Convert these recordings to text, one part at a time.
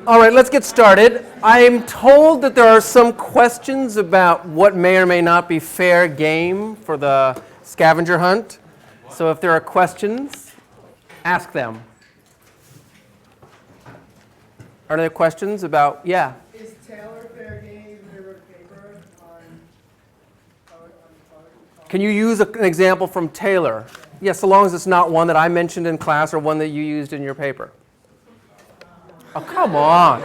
All right, let's get started. I'm told that there are some questions about what may or may not be fair game for the scavenger hunt. So if there are questions, ask them. Are there questions about, yeah? Is Taylor fair game if they wrote a paper on Can you use an example from Taylor? Yes, so long as it's not one that I mentioned in class or one that you used in your paper. Oh, come on.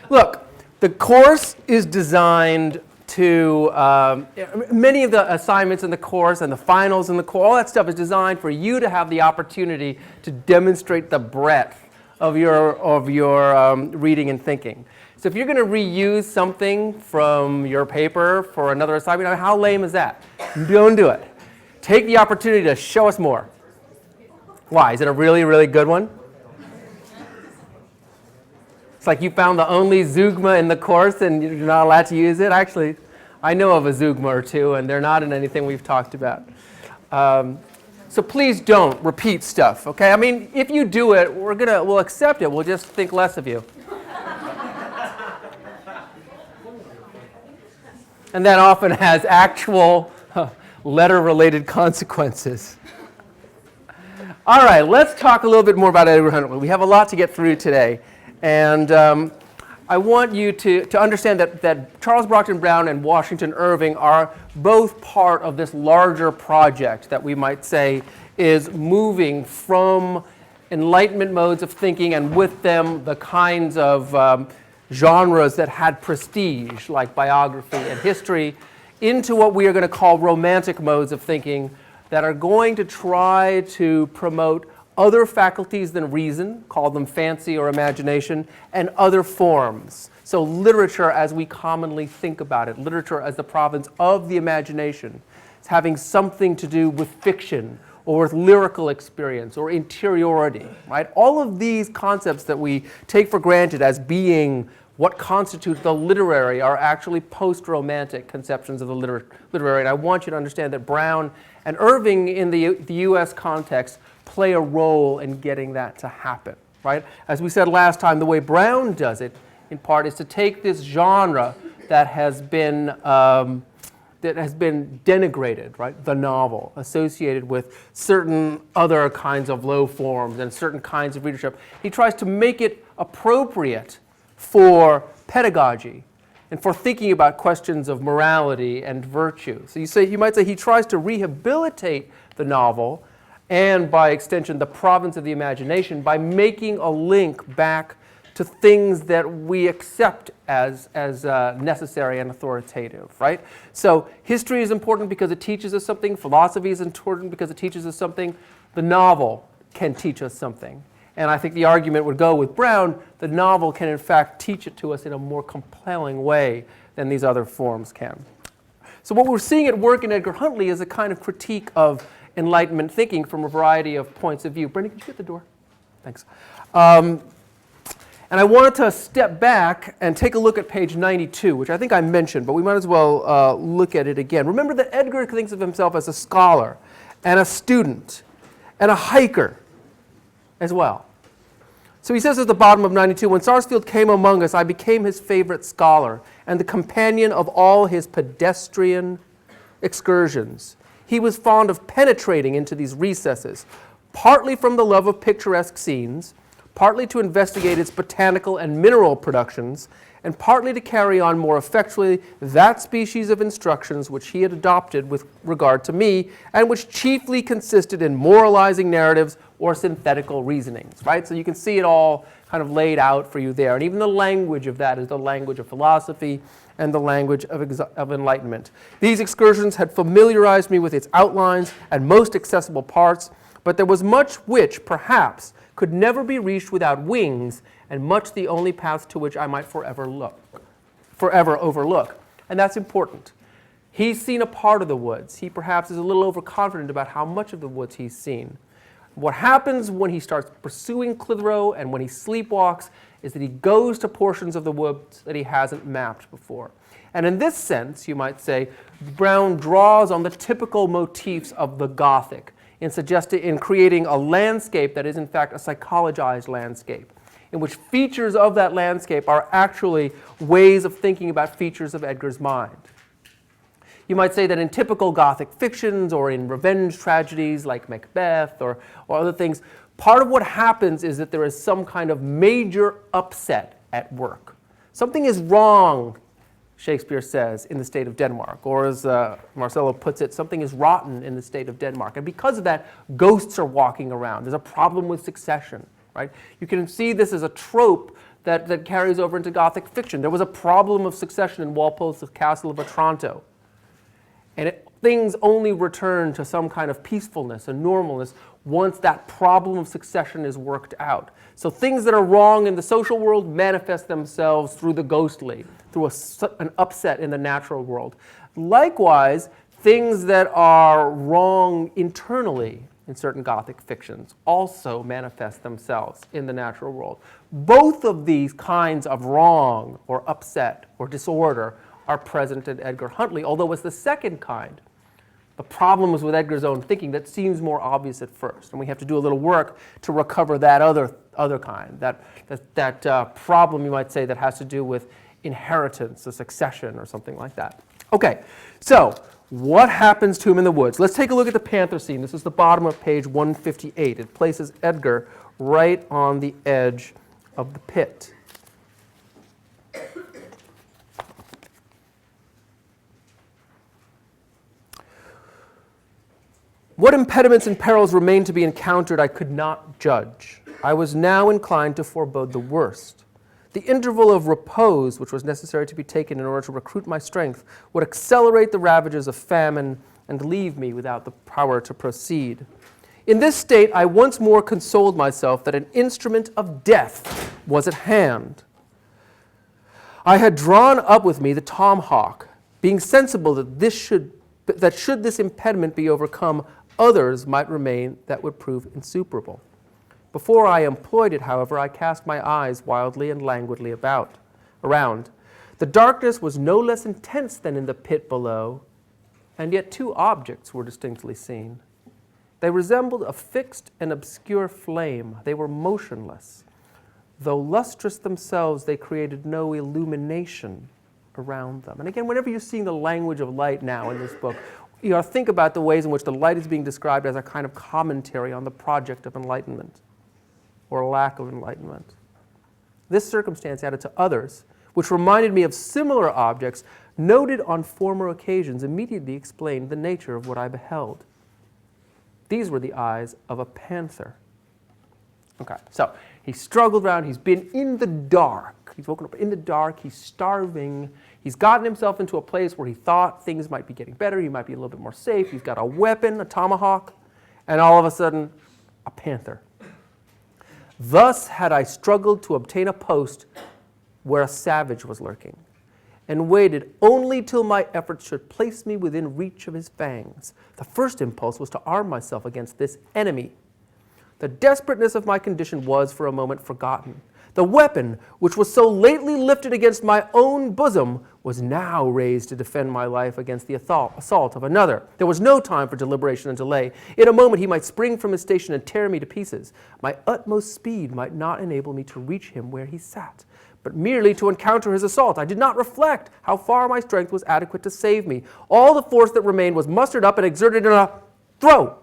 Look, the course is designed to, many of the assignments in the course and the finals in the course, all that stuff is designed for you to have the opportunity to demonstrate the breadth of your reading and thinking. So if you're going to reuse something from your paper for another assignment, how lame is that? Don't do it. Take the opportunity to show us more. Why? Is it a really, really good one? It's like you found the only zeugma in the course and you're not allowed to use it. Actually, I know of a zeugma or two, and they're not in anything we've talked about. So please don't repeat stuff, okay? I mean, if you do it, we'll accept it. We'll just think less of you. And that often has actual letter-related consequences. All right, let's talk a little bit more about Edward Huntley. We have a lot to get through today. And I want you to understand that Charles Brockden Brown and Washington Irving are both part of this larger project that we might say is moving from Enlightenment modes of thinking and with them the kinds of genres that had prestige, like biography and history, into what we are going to call romantic modes of thinking that are going to try to promote other faculties than reason, call them fancy or imagination, and other forms. So literature as we commonly think about it, literature as the province of the imagination, it's having something to do with fiction or with lyrical experience or interiority, right? All of these concepts that we take for granted as being what constitutes the literary are actually post-romantic conceptions of the literary. And I want you to understand that Brown and Irving in the U.S. context play a role in getting that to happen, right? As we said last time, the way Brown does it, in part, is to take this genre that has been denigrated, right? The novel, associated with certain other kinds of low forms and certain kinds of readership. He tries to make it appropriate for pedagogy and for thinking about questions of morality and virtue. So you might say he tries to rehabilitate the novel and by extension the province of the imagination by making a link back to things that we accept as necessary and authoritative, right? So history is important because it teaches us something. Philosophy is important because it teaches us something. The novel can teach us something. And I think the argument would go with Brown, the novel can in fact teach it to us in a more compelling way than these other forms can. So what we're seeing at work in Edgar Huntley is a kind of critique of Enlightenment thinking from a variety of points of view. Brendan, can you get the door? Thanks. And I wanted to step back and take a look at page 92, which I think I mentioned, but we might as well look at it again. Remember that Edgar thinks of himself as a scholar and a student and a hiker as well. So he says at the bottom of 92, when Sarsfield came among us, I became his favorite scholar and the companion of all his pedestrian excursions. He was fond of penetrating into these recesses, partly from the love of picturesque scenes, partly to investigate its botanical and mineral productions, and partly to carry on more effectually that species of instructions which he had adopted with regard to me, and which chiefly consisted in moralizing narratives or synthetical reasonings, right? So you can see it all kind of laid out for you there. And even the language of that is the language of philosophy and the language of enlightenment. These excursions had familiarized me with its outlines and most accessible parts, but there was much which, perhaps, could never be reached without wings, and much the only path to which I might forever overlook. And that's important. He's seen a part of the woods. He perhaps is a little overconfident about how much of the woods he's seen. What happens when he starts pursuing Clitheroe and when he sleepwalks is that he goes to portions of the woods that he hasn't mapped before. And in this sense, you might say, Brown draws on the typical motifs of the Gothic in creating a landscape that is in fact a psychologized landscape. in which features of that landscape are actually ways of thinking about features of Edgar's mind. You might say that in typical Gothic fictions or in revenge tragedies like Macbeth or other things, part of what happens is that there is some kind of major upset at work. Something is wrong, Shakespeare says, in the state of Denmark. Or as Marcello puts it, something is rotten in the state of Denmark. And because of that, ghosts are walking around. There's a problem with succession, right? You can see this as a trope that carries over into Gothic fiction. There was a problem of succession in Walpole's Castle of Otranto. And things only return to some kind of peacefulness and normalness once that problem of succession is worked out. So things that are wrong in the social world manifest themselves through the ghostly, through an upset in the natural world. Likewise, things that are wrong internally in certain Gothic fictions also manifest themselves in the natural world. Both of these kinds of wrong or upset or disorder are present in Edgar Huntley, although it's the second kind. The problem is with Edgar's own thinking that seems more obvious at first, and we have to do a little work to recover that other kind, that problem, you might say, that has to do with inheritance, a succession, or something like that. Okay, so what happens to him in the woods? Let's take a look at the panther scene. This is the bottom of page 158. It places Edgar right on the edge of the pit. What impediments and perils remained to be encountered I could not judge. I was now inclined to forebode the worst. The interval of repose which was necessary to be taken in order to recruit my strength would accelerate the ravages of famine and leave me without the power to proceed. In this state, I once more consoled myself that an instrument of death was at hand. I had drawn up with me the tomahawk, being sensible that should this impediment be overcome, others might remain that would prove insuperable. Before I employed it, however, I cast my eyes wildly and languidly around. The darkness was no less intense than in the pit below, and yet two objects were distinctly seen. They resembled a fixed and obscure flame. They were motionless. Though lustrous themselves, they created no illumination around them. And again, whenever you're seeing the language of light now in this book, you know, think about the ways in which the light is being described as a kind of commentary on the project of enlightenment or lack of enlightenment. This circumstance added to others, which reminded me of similar objects noted on former occasions, immediately explained the nature of what I beheld. These were the eyes of a panther. Okay, so he struggled around, he's been in the dark. He's woken up in the dark, he's starving. He's gotten himself into a place where he thought things might be getting better, he might be a little bit more safe. He's got a weapon, a tomahawk, and all of a sudden, a panther. Thus had I struggled to obtain a post where a savage was lurking, and waited only till my efforts should place me within reach of his fangs. The first impulse was to arm myself against this enemy. The desperateness of my condition was for a moment forgotten. The weapon, which was so lately lifted against my own bosom, was now raised to defend my life against the assault of another. There was no time for deliberation and delay. In a moment he might spring from his station and tear me to pieces. My utmost speed might not enable me to reach him where he sat, but merely to encounter his assault. I did not reflect how far my strength was adequate to save me. All the force that remained was mustered up and exerted in a throw.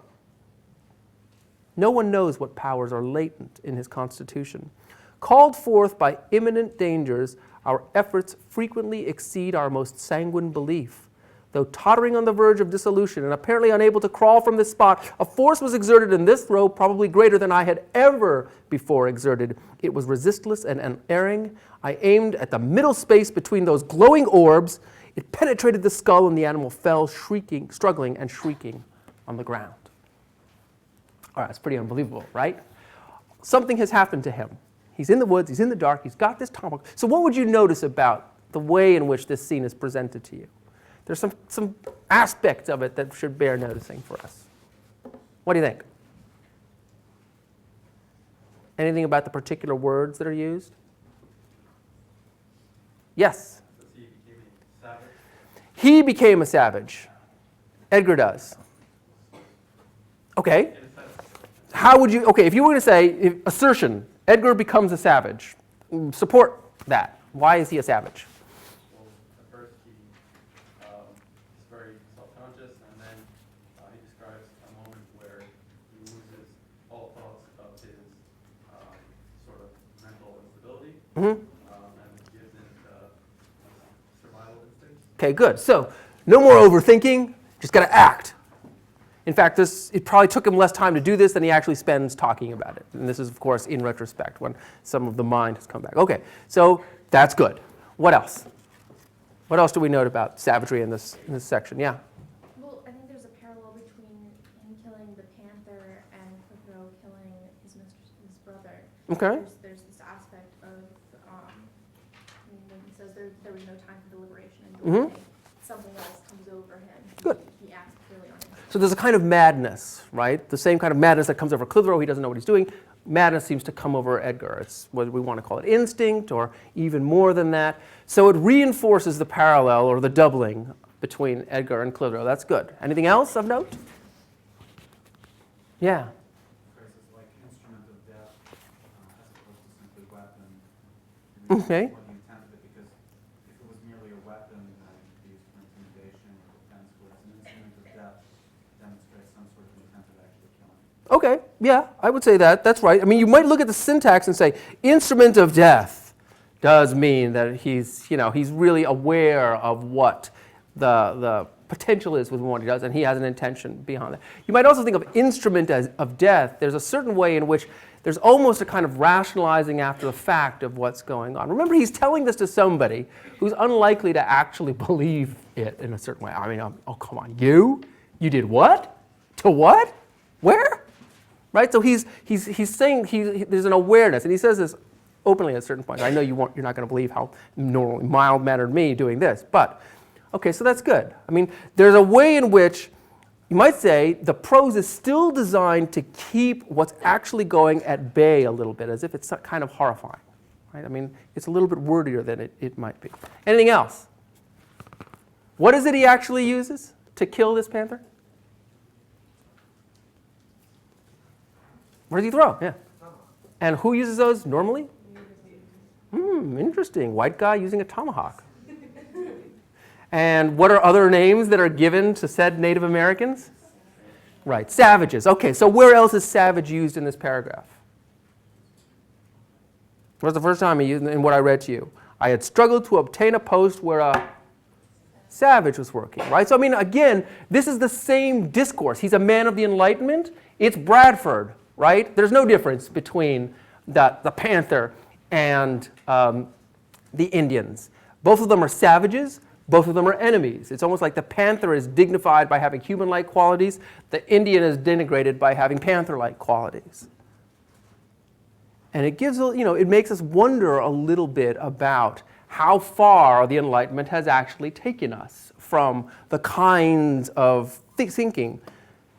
No one knows what powers are latent in his constitution. Called forth by imminent dangers, our efforts frequently exceed our most sanguine belief. Though tottering on the verge of dissolution and apparently unable to crawl from this spot, a force was exerted in this throw probably greater than I had ever before exerted. It was resistless and unerring. I aimed at the middle space between those glowing orbs. It penetrated the skull, and the animal fell, shrieking, struggling and shrieking on the ground. All right, it's pretty unbelievable, right? Something has happened to him. He's in the woods, he's in the dark, he's got this tomahawk. So what would you notice about the way in which this scene is presented to you? There's some aspects of it that should bear noticing for us. What do you think? Anything about the particular words that are used? Yes? He became a savage. He became a savage. Edgar does. Okay. How would you, okay, if you were going to say assertion, Edgar becomes a savage. Support that. Why is he a savage? Well, at first he is very self-conscious, and then he describes a moment where he loses all thoughts of his sort of mental instability, Mm-hmm. and gives in survival instincts. Okay, good. So no more overthinking, just got to act. In fact, it probably took him less time to do this than he actually spends talking about it. And this is, of course, in retrospect, when some of the mind has come back. Okay, so that's good. What else? What else do we note about savagery in this section? Yeah? Well, I think there's a parallel between him killing the panther and Clitheroe killing his brother. Okay. There's this aspect of, when he says there was no time for deliberation and delay, something else comes over him. Good. He acts purely on him. So there's a kind of madness, right? The same kind of madness that comes over Clitheroe. He doesn't know what he's doing. Madness seems to come over Edgar. It's what we want to call it, instinct, or even more than that. So it reinforces the parallel or the doubling between Edgar and Clitheroe. That's good. Anything else of note? Yeah. Because it's like instrument of death as opposed to simply weapon. And Okay. What the intent of it, because if it was merely a weapon that could be used for intimidation or defense, whereas an instrument of death demonstrates some sort of intent of actually killing. Okay, yeah, I would say that. That's right. I mean, you might look at the syntax and say, instrument of death does mean that he's really aware of what the potential is with what he does, and he has an intention behind that. You might also think of instrument as of death. There's a certain way in which there's almost a kind of rationalizing after the fact of what's going on. Remember, he's telling this to somebody who's unlikely to actually believe it in a certain way. I mean, oh, come on, you did what? To what? Where? Right? So he's saying there's an awareness, and he says this openly at certain points. I know you're not going to believe how normally mild-mannered me doing this, but okay, so that's good. I mean, there's a way in which you might say the prose is still designed to keep what's actually going at bay a little bit, as if it's kind of horrifying. Right? I mean, it's a little bit wordier than it might be. Anything else? What is it he actually uses to kill this panther? Where does he throw? Yeah. And who uses those normally? Interesting. White guy using a tomahawk. And what are other names that are given to said Native Americans? Right, savages. Okay, so where else is savage used in this paragraph? What was the first time he used in what I read to you? I had struggled to obtain a post where a savage was working, right? So, I mean, again, this is the same discourse. He's a man of the Enlightenment. It's Bradford, right? There's no difference between the panther and the Indians. Both of them are savages. Both of them are enemies. It's almost like the panther is dignified by having human-like qualities. The Indian is denigrated by having panther-like qualities. And it gives, it makes us wonder a little bit about how far the Enlightenment has actually taken us from the kinds of thinking,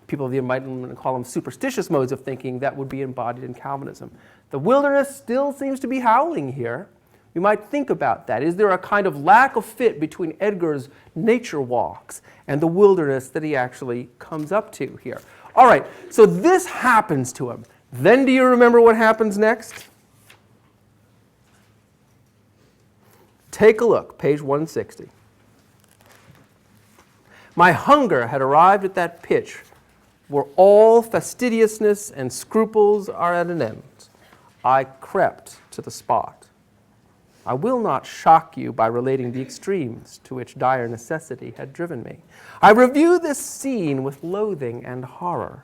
people of the Enlightenment call them superstitious modes of thinking, that would be embodied in Calvinism. The wilderness still seems to be howling here. You might think about that. Is there a kind of lack of fit between Edgar's nature walks and the wilderness that he actually comes up to here? All right, so this happens to him. Then do you remember what happens next? Take a look, page 160. My hunger had arrived at that pitch where all fastidiousness and scruples are at an end. I crept to the spot. I will not shock you by relating the extremes to which dire necessity had driven me. I review this scene with loathing and horror.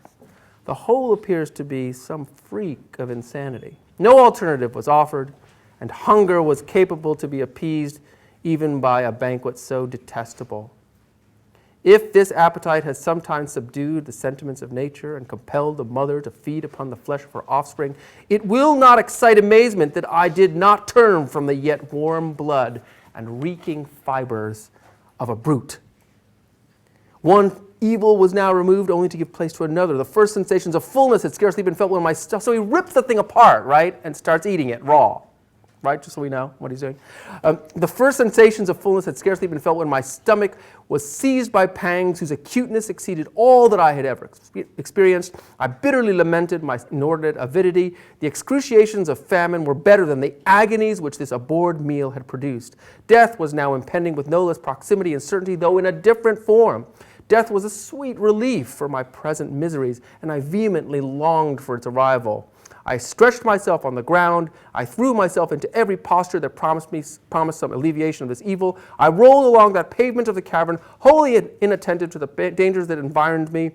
The whole appears to be some freak of insanity. No alternative was offered, and hunger was capable to be appeased even by a banquet so detestable. If this appetite has sometimes subdued the sentiments of nature and compelled a mother to feed upon the flesh of her offspring, it will not excite amazement that I did not turn from the yet warm blood and reeking fibers of a brute. One evil was now removed only to give place to another. The first sensations of fullness had scarcely been felt when so he rips the thing apart, right, and starts eating it raw. right? Just so we know what he's doing. The first sensations of fullness had scarcely been felt when my stomach was seized by pangs whose acuteness exceeded all that I had ever experienced. I bitterly lamented my inordinate avidity. The excruciations of famine were better than the agonies which this abhorred meal had produced. Death was now impending with no less proximity and certainty, though in a different form. Death was a sweet relief for my present miseries, and I vehemently longed for its arrival. I stretched myself on the ground. I threw myself into every posture that promised some alleviation of this evil. I rolled along that pavement of the cavern, wholly inattentive to the dangers that environed me.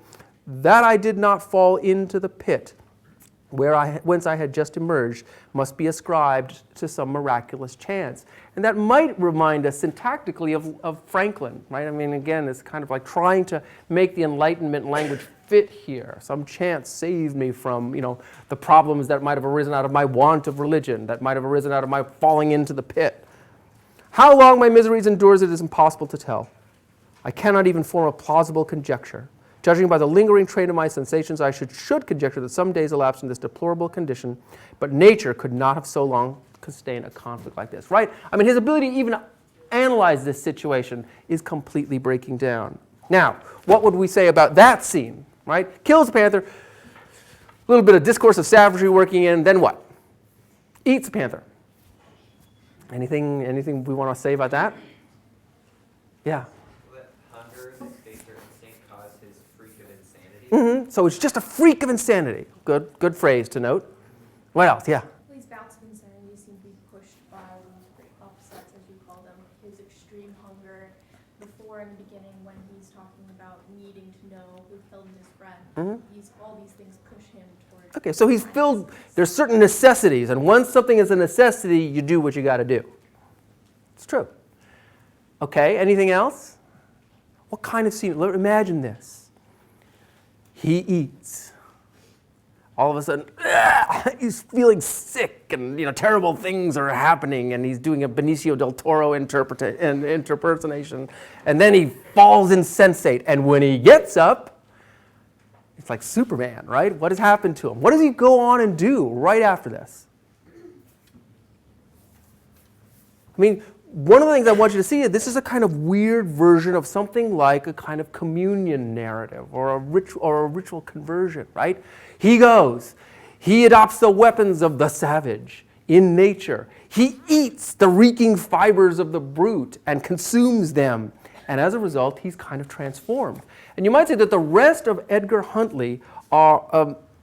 That I did not fall into the pit whence I had just emerged must be ascribed to some miraculous chance. And that might remind us syntactically of Franklin, right? I mean, again, it's kind of like trying to make the Enlightenment language fit here. Some chance saved me from, the problems that might have arisen out of my want of religion, that might have arisen out of my falling into the pit. How long my miseries endures it is impossible to tell. I cannot even form a plausible conjecture. Judging by the lingering train of my sensations, I should conjecture that some days elapsed in this deplorable condition, but nature could not have so long sustained a conflict like this, right? I mean, his ability to even analyze this situation is completely breaking down. Now, what would we say about that scene, right? Kills the panther, a little bit of discourse of savagery working in, then what? Eats the panther. Anything we want to say about that? Yeah. Mm-hmm. So it's just a freak of insanity. Good phrase to note. What else? Yeah. These bouts of insanity seem to be pushed by these great upsets, as you call them, his extreme hunger. Before, in the beginning, when he's talking about needing to know who killed his friend, all these things push him towards. Okay, so he's filled. There's certain necessities, and once something is a necessity, you do what you got to do. It's true. Okay. Anything else? What kind of scene? Imagine this. He eats. All of a sudden, he's feeling sick, and terrible things are happening, and he's doing a Benicio del Toro interpersonation, and then he falls insensate. And when he gets up, it's like Superman, right? What has happened to him? What does he go on and do right after this? I mean, one of the things I want you to see is this is a kind of weird version of something like a kind of communion narrative or a ritual conversion, right? He goes, he adopts the weapons of the savage in nature. He eats the reeking fibers of the brute and consumes them. And as a result, he's kind of transformed. And you might say that the rest of Edgar Huntley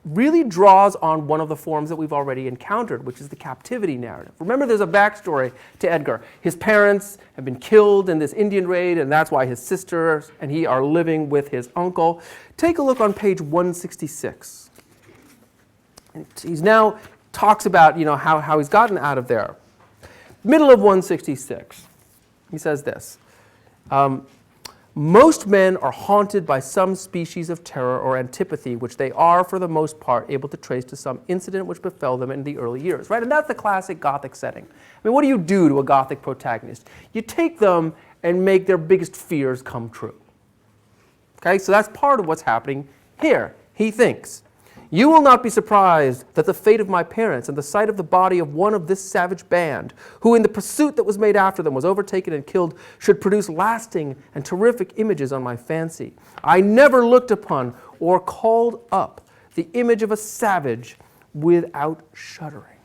really draws on one of the forms that we've already encountered, which is the captivity narrative. Remember, there's a backstory to Edgar. His parents have been killed in this Indian raid, and that's why his sister and he are living with his uncle. Take a look on page 166. And he's now talks about how he's gotten out of there. Middle of 166. He says this. Most men are haunted by some species of terror or antipathy, which they are, for the most part, able to trace to some incident which befell them in the early years, right? And that's the classic Gothic setting. I mean, what do you do to a Gothic protagonist? You take them and make their biggest fears come true. Okay, so that's part of what's happening here. He thinks, you will not be surprised that the fate of my parents and the sight of the body of one of this savage band, who in the pursuit that was made after them was overtaken and killed, should produce lasting and terrific images on my fancy. I never looked upon or called up the image of a savage without shuddering.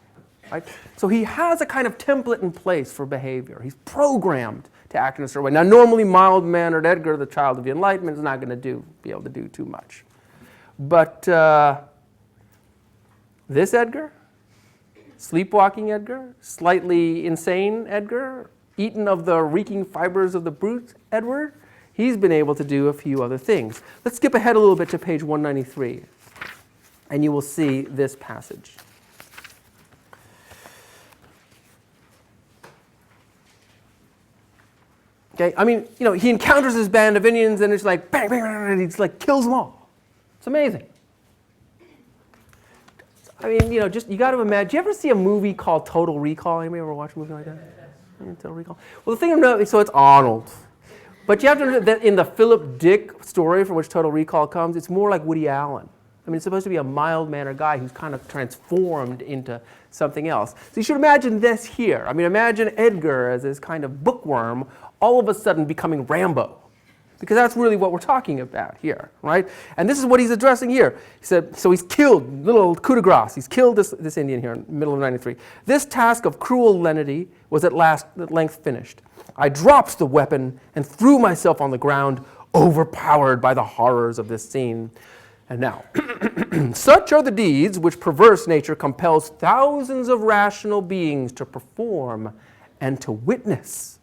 Right? So he has a kind of template in place for behavior. He's programmed to act in a certain way. Now, normally mild-mannered Edgar, the child of the Enlightenment, is not going to be able to do too much. But this Edgar, sleepwalking Edgar, slightly insane Edgar, eaten of the reeking fibers of the brute Edward, he's been able to do a few other things. Let's skip ahead a little bit to page 193, and you will see this passage. Okay, I mean, he encounters this band of Indians, and it's like bang, bang, bang, and he's like kills them all. It's amazing. I mean, you got to imagine. Do you ever see a movie called Total Recall? Anybody ever watch a movie like that? Total Recall. Well, the thing to note, so it's Arnold. But you have to know that in the Philip Dick story from which Total Recall comes, it's more like Woody Allen. I I mean, it's supposed to be a mild-mannered guy who's kind of transformed into something else. So you should imagine this here. I mean, imagine Edgar as this kind of bookworm all of a sudden becoming Rambo. Because that's really what we're talking about here, right? And this is what he's addressing here. He said, so he's killed, little coup de grace, he's killed this Indian here in the middle of 93. This task of cruel lenity was at length finished. I dropped the weapon and threw myself on the ground, overpowered by the horrors of this scene. And now, such are the deeds which perverse nature compels thousands of rational beings to perform and to witness.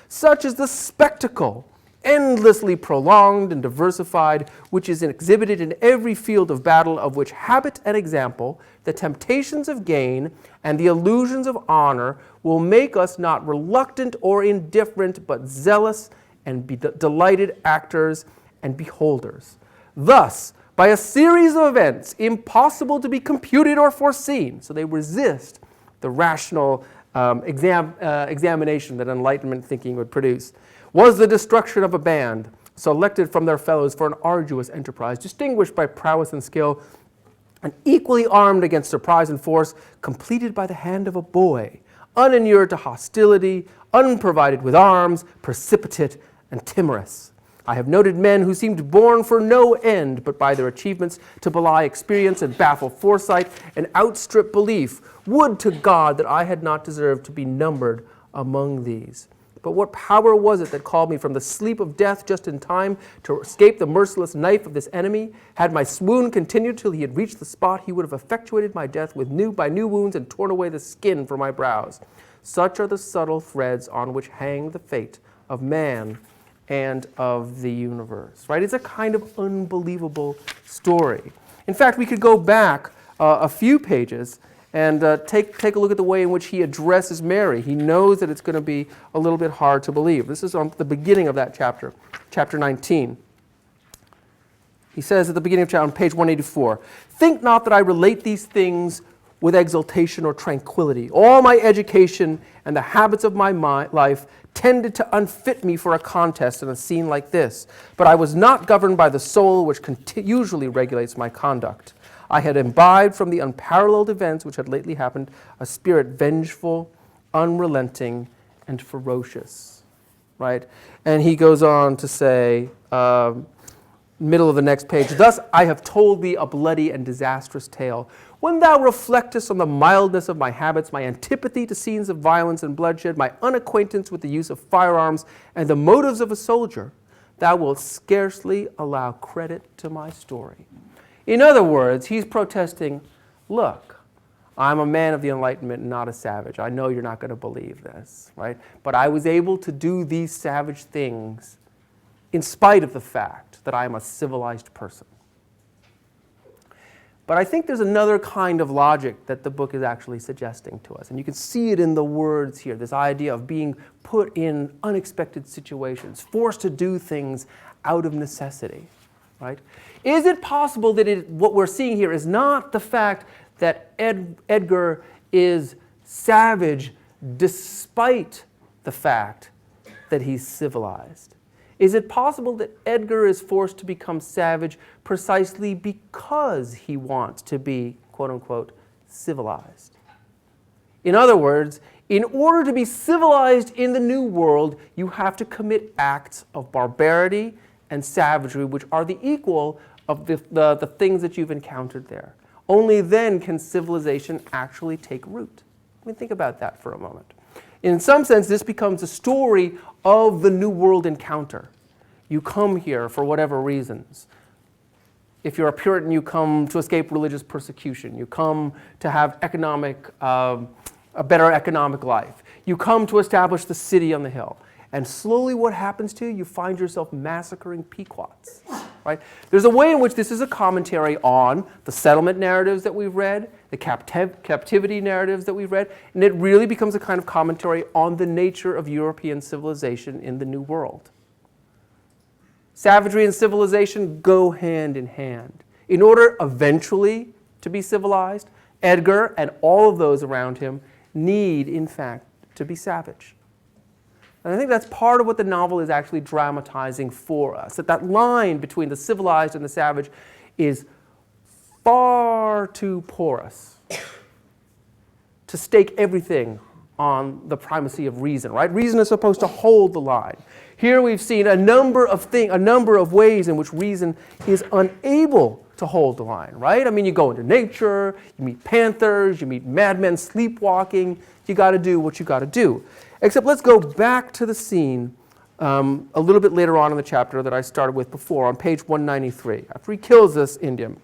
Such is the spectacle, endlessly prolonged and diversified, which is exhibited in every field of battle, of which habit and example, the temptations of gain, and the illusions of honor will make us not reluctant or indifferent, but zealous and delighted actors and beholders. Thus, by a series of events impossible to be computed or foreseen, so they resist the rational examination that Enlightenment thinking would produce, was the destruction of a band, selected from their fellows for an arduous enterprise, distinguished by prowess and skill, and equally armed against surprise and force, completed by the hand of a boy, uninured to hostility, unprovided with arms, precipitate and timorous. I have noted men who seemed born for no end, but by their achievements to belie experience and baffle foresight and outstrip belief. Would to God that I had not deserved to be numbered among these. But what power was it that called me from the sleep of death just in time to escape the merciless knife of this enemy? Had my swoon continued till he had reached the spot, he would have effectuated my death by new wounds and torn away the skin from my brows. Such are the subtle threads on which hang the fate of man and of the universe. Right? It's a kind of unbelievable story. In fact, we could go back a few pages and take a look at the way in which he addresses Mary. He knows that it's going to be a little bit hard to believe. This is on the beginning of that chapter, chapter 19. He says at the beginning of chapter, on page 184, "Think not that I relate these things with exultation or tranquility. All my education and the habits of my life tended to unfit me for a contest in a scene like this. But I was not governed by the soul which usually regulates my conduct. I had imbibed from the unparalleled events which had lately happened a spirit vengeful, unrelenting, and ferocious." Right? And he goes on to say, middle of the next page, "Thus I have told thee a bloody and disastrous tale. When thou reflectest on the mildness of my habits, my antipathy to scenes of violence and bloodshed, my unacquaintance with the use of firearms, and the motives of a soldier, thou wilt scarcely allow credit to my story." In other words, he's protesting, look, I'm a man of the Enlightenment, not a savage. I know you're not going to believe this, right? But I was able to do these savage things in spite of the fact that I am a civilized person. But I think there's another kind of logic that the book is actually suggesting to us. And you can see it in the words here, this idea of being put in unexpected situations, forced to do things out of necessity. Right? Is it possible that what we're seeing here is not the fact that Edgar is savage despite the fact that he's civilized? Is it possible that Edgar is forced to become savage precisely because he wants to be, quote unquote, civilized? In other words, in order to be civilized in the New World, you have to commit acts of barbarity and savagery, which are the equal of the things that you've encountered there. Only then can civilization actually take root. I mean, think about that for a moment. In some sense, this becomes a story of the New World encounter. You come here for whatever reasons. If you're a Puritan, you come to escape religious persecution. You come to have a better economic life. You come to establish the city on the hill. And slowly what happens to you? You find yourself massacring Pequots. Right? There's a way in which this is a commentary on the settlement narratives that we've read, the captivity narratives that we've read, and it really becomes a kind of commentary on the nature of European civilization in the New World. Savagery and civilization go hand in hand. In order eventually to be civilized, Edgar and all of those around him need, in fact, to be savage. And I think that's part of what the novel is actually dramatizing for us, that line between the civilized and the savage is far too porous to stake everything on the primacy of reason, right? Reason is supposed to hold the line. Here we've seen a number of ways in which reason is unable to hold the line, right? I mean, you go into nature, you meet panthers, you meet madmen sleepwalking, you got to do what you got to do. Except let's go back to the scene a little bit later on in the chapter that I started with before, on page 193, after he kills this Indian.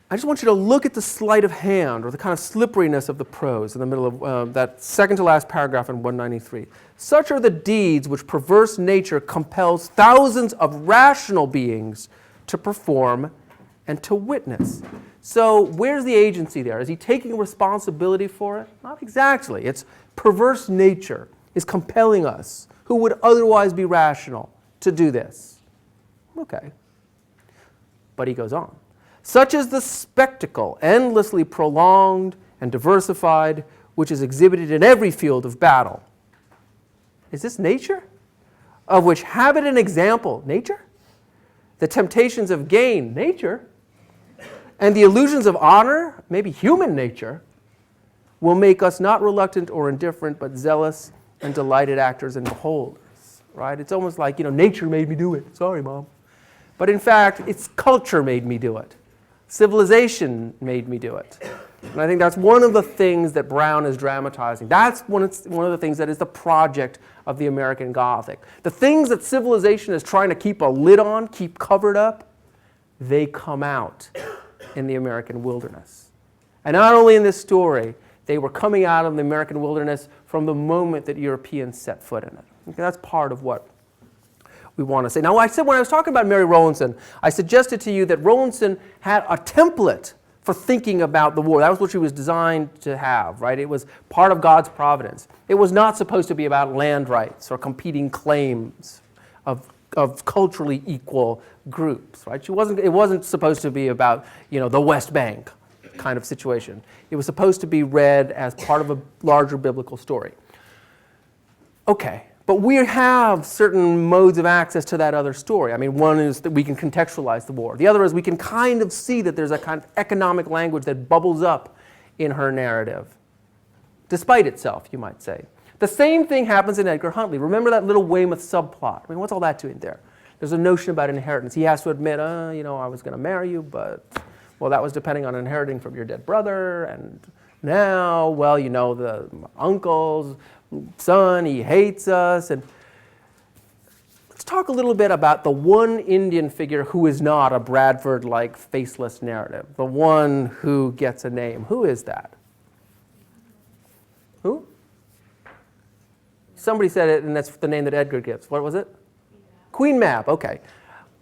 I just want you to look at the sleight of hand, or the kind of slipperiness of the prose in the middle of that second to last paragraph in 193. Such are the deeds which perverse nature compels thousands of rational beings to perform and to witness. So where's the agency there? Is he taking responsibility for it? Not exactly. It's perverse nature is compelling us, who would otherwise be rational, to do this. Okay. But he goes on. Such is the spectacle, endlessly prolonged and diversified, which is exhibited in every field of battle. Is this nature? Of which habit and example, nature? The temptations of gain, nature? And the illusions of honor, maybe human nature, will make us not reluctant or indifferent, but zealous and delighted actors and beholders. Right? It's almost like, nature made me do it. Sorry, Mom. But in fact, it's culture made me do it. Civilization made me do it. And I think that's one of the things that Brown is dramatizing. That's one of the things that is the project of the American Gothic. The things that civilization is trying to keep a lid on, keep covered up, they come out in the American wilderness. And not only in this story, they were coming out of the American wilderness from the moment that Europeans set foot in it. Okay, that's part of what we want to say. Now, I said when I was talking about Mary Rowlandson, I suggested to you that Rowlandson had a template for thinking about the war. That was what she was designed to have, right? It was part of God's providence. It was not supposed to be about land rights or competing claims of culturally equal groups, right? It wasn't supposed to be about, the West Bank kind of situation. It was supposed to be read as part of a larger biblical story. Okay. But we have certain modes of access to that other story. I mean, one is that we can contextualize the war. The other is we can kind of see that there's a kind of economic language that bubbles up in her narrative, despite itself, you might say. The same thing happens in Edgar Huntley. Remember that little Weymouth subplot? I mean, what's all that doing there? There's a notion about inheritance. He has to admit, I was going to marry you, but, well, that was depending on inheriting from your dead brother, and now, well, the uncles, son, he hates us. And let's talk a little bit about the one Indian figure who is not a Bradford-like faceless narrative, the one who gets a name. Who is that? Who? Somebody said it, and that's the name that Edgar gives. What was it? Queen Mab, okay.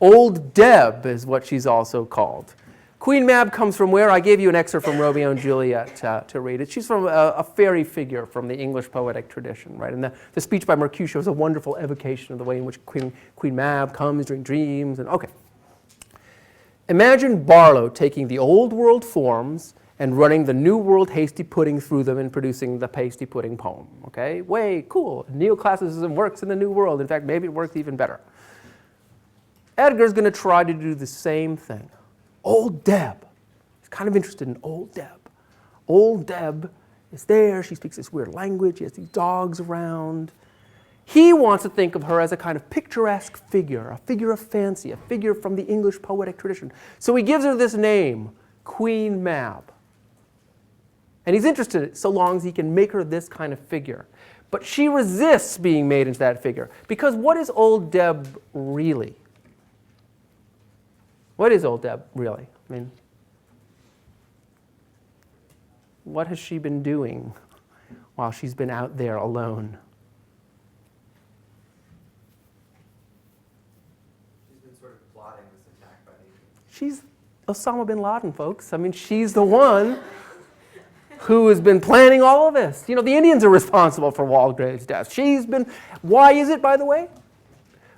Old Deb is what she's also called. Queen Mab comes from where? I gave you an excerpt from Romeo and Juliet to read it. She's from a fairy figure from the English poetic tradition, right? And the speech by Mercutio is a wonderful evocation of the way in which Queen Mab comes during dreams. And okay. Imagine Barlow taking the old world forms and running the new world hasty pudding through them and producing the pasty pudding poem. Okay? Way cool. Neoclassicism works in the new world. In fact, maybe it works even better. Edgar's going to try to do the same thing. Old Deb. He's kind of interested in Old Deb. Old Deb is there. She speaks this weird language. He has these dogs around. He wants to think of her as a kind of picturesque figure, a figure of fancy, a figure from the English poetic tradition. So he gives her this name, Queen Mab. And he's interested so long as he can make her this kind of figure. But she resists being made into that figure. Because what is Old Deb really? What is Old Deb, really? I mean, what has she been doing while she's been out there alone? She's been sort of plotting this attack by the... She's Osama bin Laden, folks. I mean, she's the one who has been planning all of this. The Indians are responsible for Waldegrave's death. She's been... Why is it, by the way?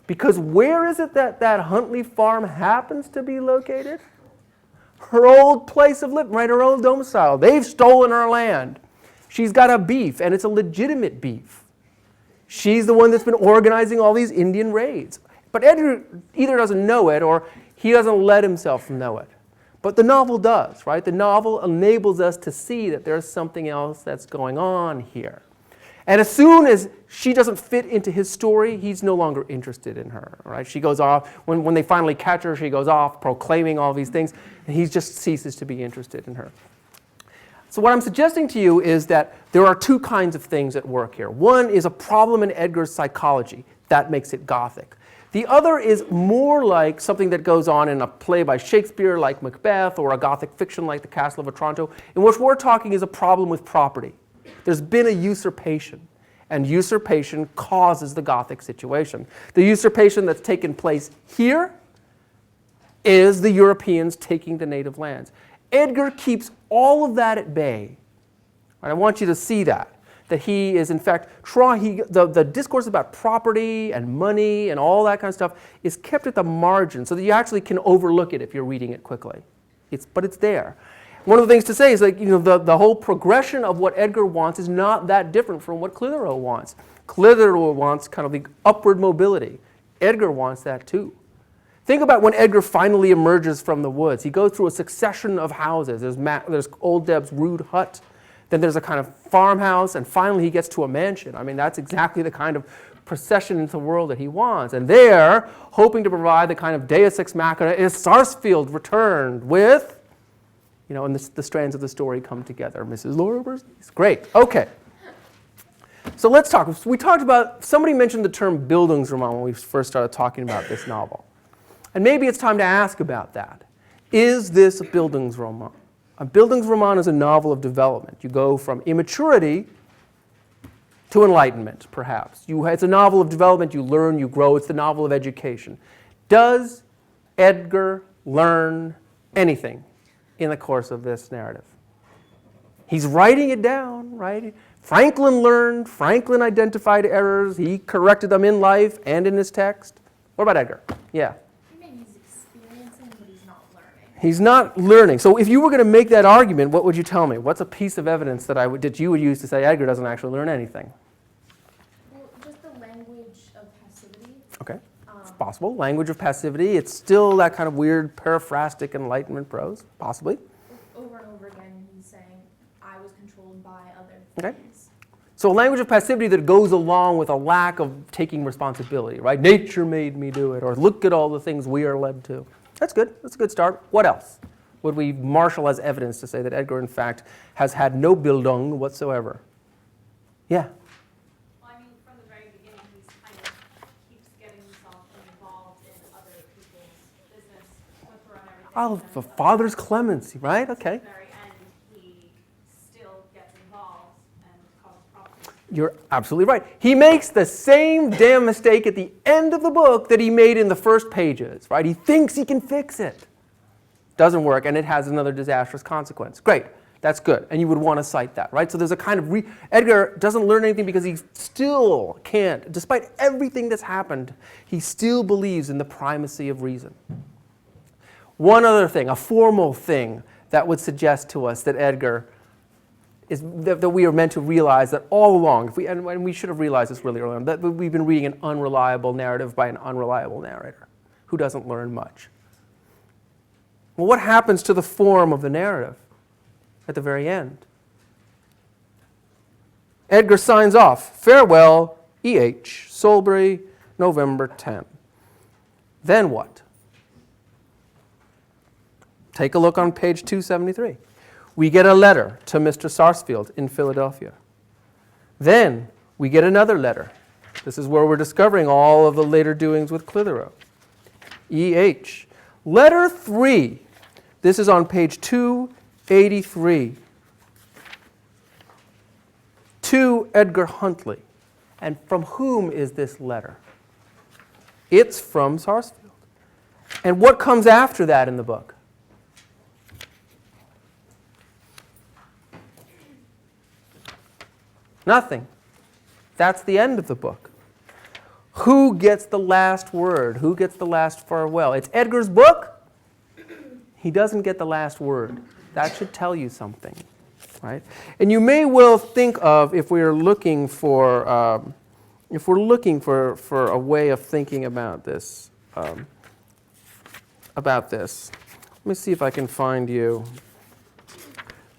Because where is it that Huntley farm happens to be located? Her old place of living, right? Her old domicile. They've stolen her land. She's got a beef, and it's a legitimate beef. She's the one that's been organizing all these Indian raids. But Edgar either doesn't know it, or He doesn't let himself know it. But the novel does, right? The novel enables us to see that there's something else that's going on here. And as soon as she doesn't fit into his story, he's no longer interested in her, right? She goes off, when they finally catch her, she goes off proclaiming all these things, and he just ceases to be interested in her. So what I'm suggesting to you is that there are two kinds of things at work here. One is a problem in Edgar's psychology. That makes it Gothic. The other is more like something that goes on in a play by Shakespeare like Macbeth, or a Gothic fiction like The Castle of Otranto, in which we're talking is a problem with property. There's been a usurpation, and usurpation causes the Gothic situation. The usurpation that's taken place here is the Europeans taking the native lands. Edgar keeps all of that at bay. I want you to see that he is in fact the discourse about property and money and all that kind of stuff is kept at the margin so that you actually can overlook it if you're reading it quickly. But it's there. One of the things to say is the whole progression of what Edgar wants is not that different from what Clitheroe wants. Clitheroe wants kind of the upward mobility. Edgar wants that too. Think about when Edgar finally emerges from the woods. He goes through a succession of houses. There's Old Deb's rude hut. Then there's a kind of farmhouse, and finally he gets to a mansion. I mean, that's exactly the kind of procession into the world that he wants. And there, hoping to provide the kind of deus ex machina, is Sarsfield returned with, and the strands of the story come together. Mrs. Laura Bursley's. Great. Okay. So let's talk. Somebody mentioned the term Bildungsroman when we first started talking about this novel. And maybe it's time to ask about that. Is this a Bildungsroman? A Bildungsroman is a novel of development. You go from immaturity to enlightenment, perhaps. It's a novel of development. You learn, you grow. It's the novel of education. Does Edgar learn anything in the course of this narrative? He's writing it down, right? Franklin learned. Franklin identified errors. He corrected them in life and in his text. What about Edgar? Yeah. He's not learning. So if you were going to make that argument, what would you tell me? What's a piece of evidence that you would use to say Edgar doesn't actually learn anything? Well, just the language of passivity. Okay, it's possible. Language of passivity. It's still that kind of weird paraphrastic enlightenment prose, possibly. Over and over again, he's saying, I was controlled by other Okay. things. So a language of passivity that goes along with a lack of taking responsibility, right? Nature made me do it, or look at all the things we are led to. That's good. That's a good start. What else would we marshal as evidence to say that Edgar, in fact, has had no Bildung whatsoever? Yeah? Well, I mean, from the very beginning, he's kind of keeps getting himself involved in other people's business, with around everything. Oh, the father's clemency, right? Okay. At the very end, he still gets involved and causes problems. You're absolutely right. He makes the same damn mistake at the end of the book that he made in the first pages, right? He thinks he can fix it. Doesn't work, and it has another disastrous consequence. Great. That's good. And you would want to cite that, right? So there's a kind of Edgar doesn't learn anything because he still can't, despite everything that's happened, he still believes in the primacy of reason. One other thing, a formal thing that would suggest to us that Edgar is that we are meant to realize that all along, and we should have realized this really early on, that we've been reading an unreliable narrative by an unreliable narrator who doesn't learn much. Well, what happens to the form of the narrative at the very end? Edgar signs off, farewell, E.H., Solbury, November 10. Then what? Take a look on page 273. We get a letter to Mr. Sarsfield in Philadelphia. Then we get another letter. This is where we're discovering all of the later doings with Clitheroe. E.H. Letter 3. This is on page 283. To Edgar Huntley. And from whom is this letter? It's from Sarsfield. And what comes after that in the book? Nothing. That's the end of the book. Who gets the last word? Who gets the last farewell? It's Edgar's book. He doesn't get the last word. That should tell you something, right? And you may well think of, if we're looking for a way of thinking about this, about this. Let me see if I can find you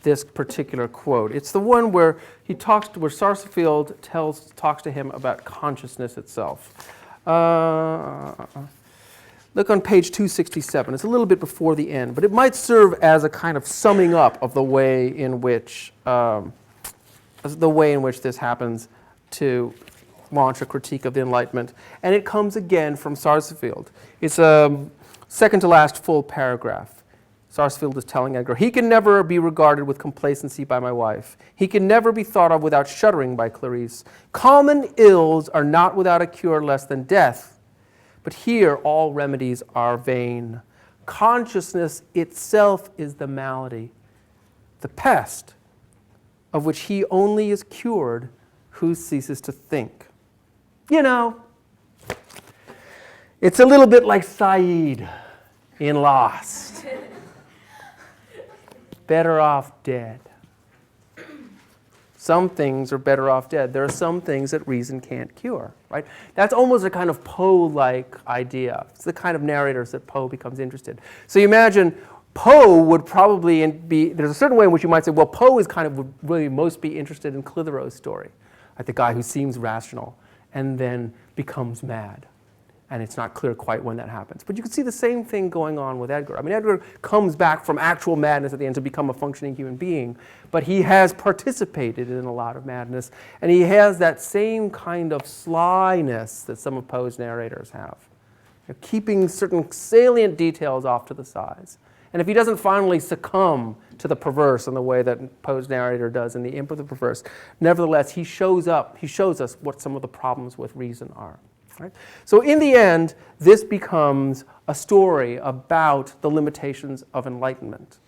this particular quote. It's the one where where Sarsfield talks to him about consciousness itself. Look on page 267. It's a little bit before the end, but it might serve as a kind of summing up of the way in which this happens to launch a critique of the Enlightenment. And it comes again from Sarsfield. It's a second to last full paragraph. Sarsfield is telling Edgar, he can never be regarded with complacency by my wife. He can never be thought of without shuddering by Clarice. Common ills are not without a cure less than death. But here all remedies are vain. Consciousness itself is the malady, the pest, of which he only is cured who ceases to think. You know, it's a little bit like Saeed in Lost. Better off dead. Some things are better off dead. There are some things that reason can't cure, right? That's almost a kind of Poe-like idea. It's the kind of narrators that Poe becomes interested. So you imagine Poe would probably be, there's a certain way in which you might say, well, Poe is kind of would really most be interested in Clitheroe's story, like the guy who seems rational and then becomes mad. And it's not clear quite when that happens. But you can see the same thing going on with Edgar. I mean, Edgar comes back from actual madness at the end to become a functioning human being, but he has participated in a lot of madness, and he has that same kind of slyness that some of Poe's narrators have, keeping certain salient details off to the sides. And if he doesn't finally succumb to the perverse in the way that Poe's narrator does in The Imp of the Perverse, nevertheless, he shows us what some of the problems with reason are. Right? So in the end, this becomes a story about the limitations of enlightenment.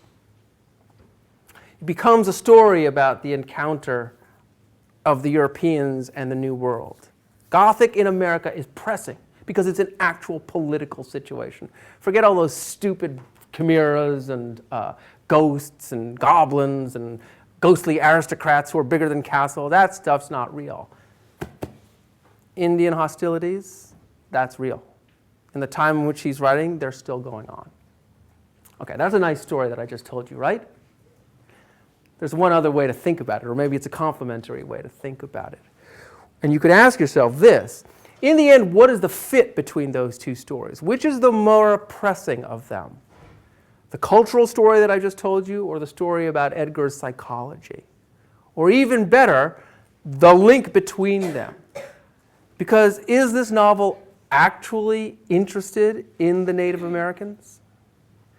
It becomes a story about the encounter of the Europeans and the New World. Gothic in America is pressing because it's an actual political situation. Forget all those stupid chimeras and ghosts and goblins and ghostly aristocrats who are bigger than castle. That stuff's not real. Indian hostilities, that's real. In the time in which he's writing, they're still going on. Okay, that's a nice story that I just told you, right? There's one other way to think about it, or maybe it's a complementary way to think about it. And you could ask yourself this. In the end, what is the fit between those two stories? Which is the more pressing of them? The cultural story that I just told you, or the story about Edgar's psychology? Or even better, the link between them? Because is this novel actually interested in the Native Americans?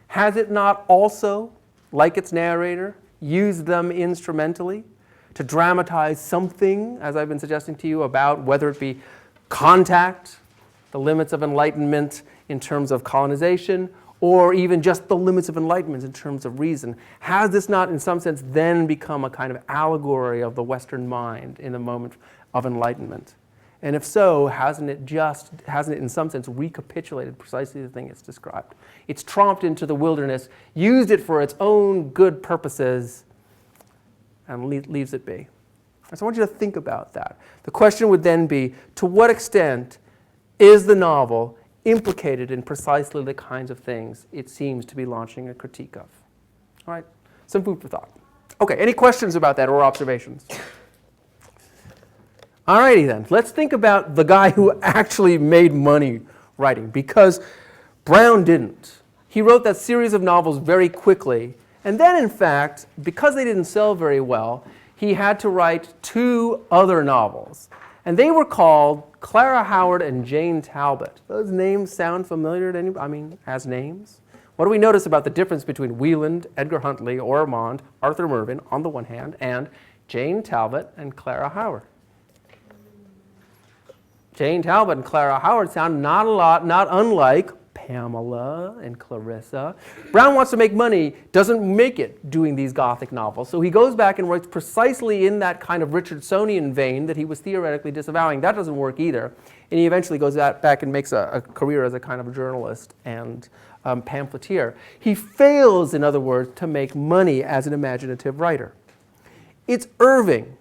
Has it not also, like its narrator, used them instrumentally to dramatize something, as I've been suggesting to you, about whether it be contact, the limits of enlightenment in terms of colonization, or even just the limits of enlightenment in terms of reason? Has this not, in some sense, then become a kind of allegory of the Western mind in the moment of enlightenment? And if so, hasn't it in some sense recapitulated precisely the thing it's described? It's tromped into the wilderness, used it for its own good purposes, and leaves it be. So I want you to think about that. The question would then be, to what extent is the novel implicated in precisely the kinds of things it seems to be launching a critique of? All right, some food for thought. Okay, any questions about that or observations? Alrighty then, let's think about the guy who actually made money writing, because Brown didn't. He wrote that series of novels very quickly, and then in fact, because they didn't sell very well, he had to write 2 other novels. And they were called Clara Howard and Jane Talbot. Those names sound familiar to anybody? I mean, as names? What do we notice about the difference between Wieland, Edgar Huntley, Ormond, Arthur Mervyn on the one hand, and Jane Talbot and Clara Howard? Jane Talbot and Clara Howard sound not unlike Pamela and Clarissa. Brown wants to make money, doesn't make it doing these Gothic novels, so he goes back and writes precisely in that kind of Richardsonian vein that he was theoretically disavowing. That doesn't work either, and he eventually goes back and makes a career as a kind of journalist and pamphleteer. He fails, in other words, to make money as an imaginative writer. It's Irving,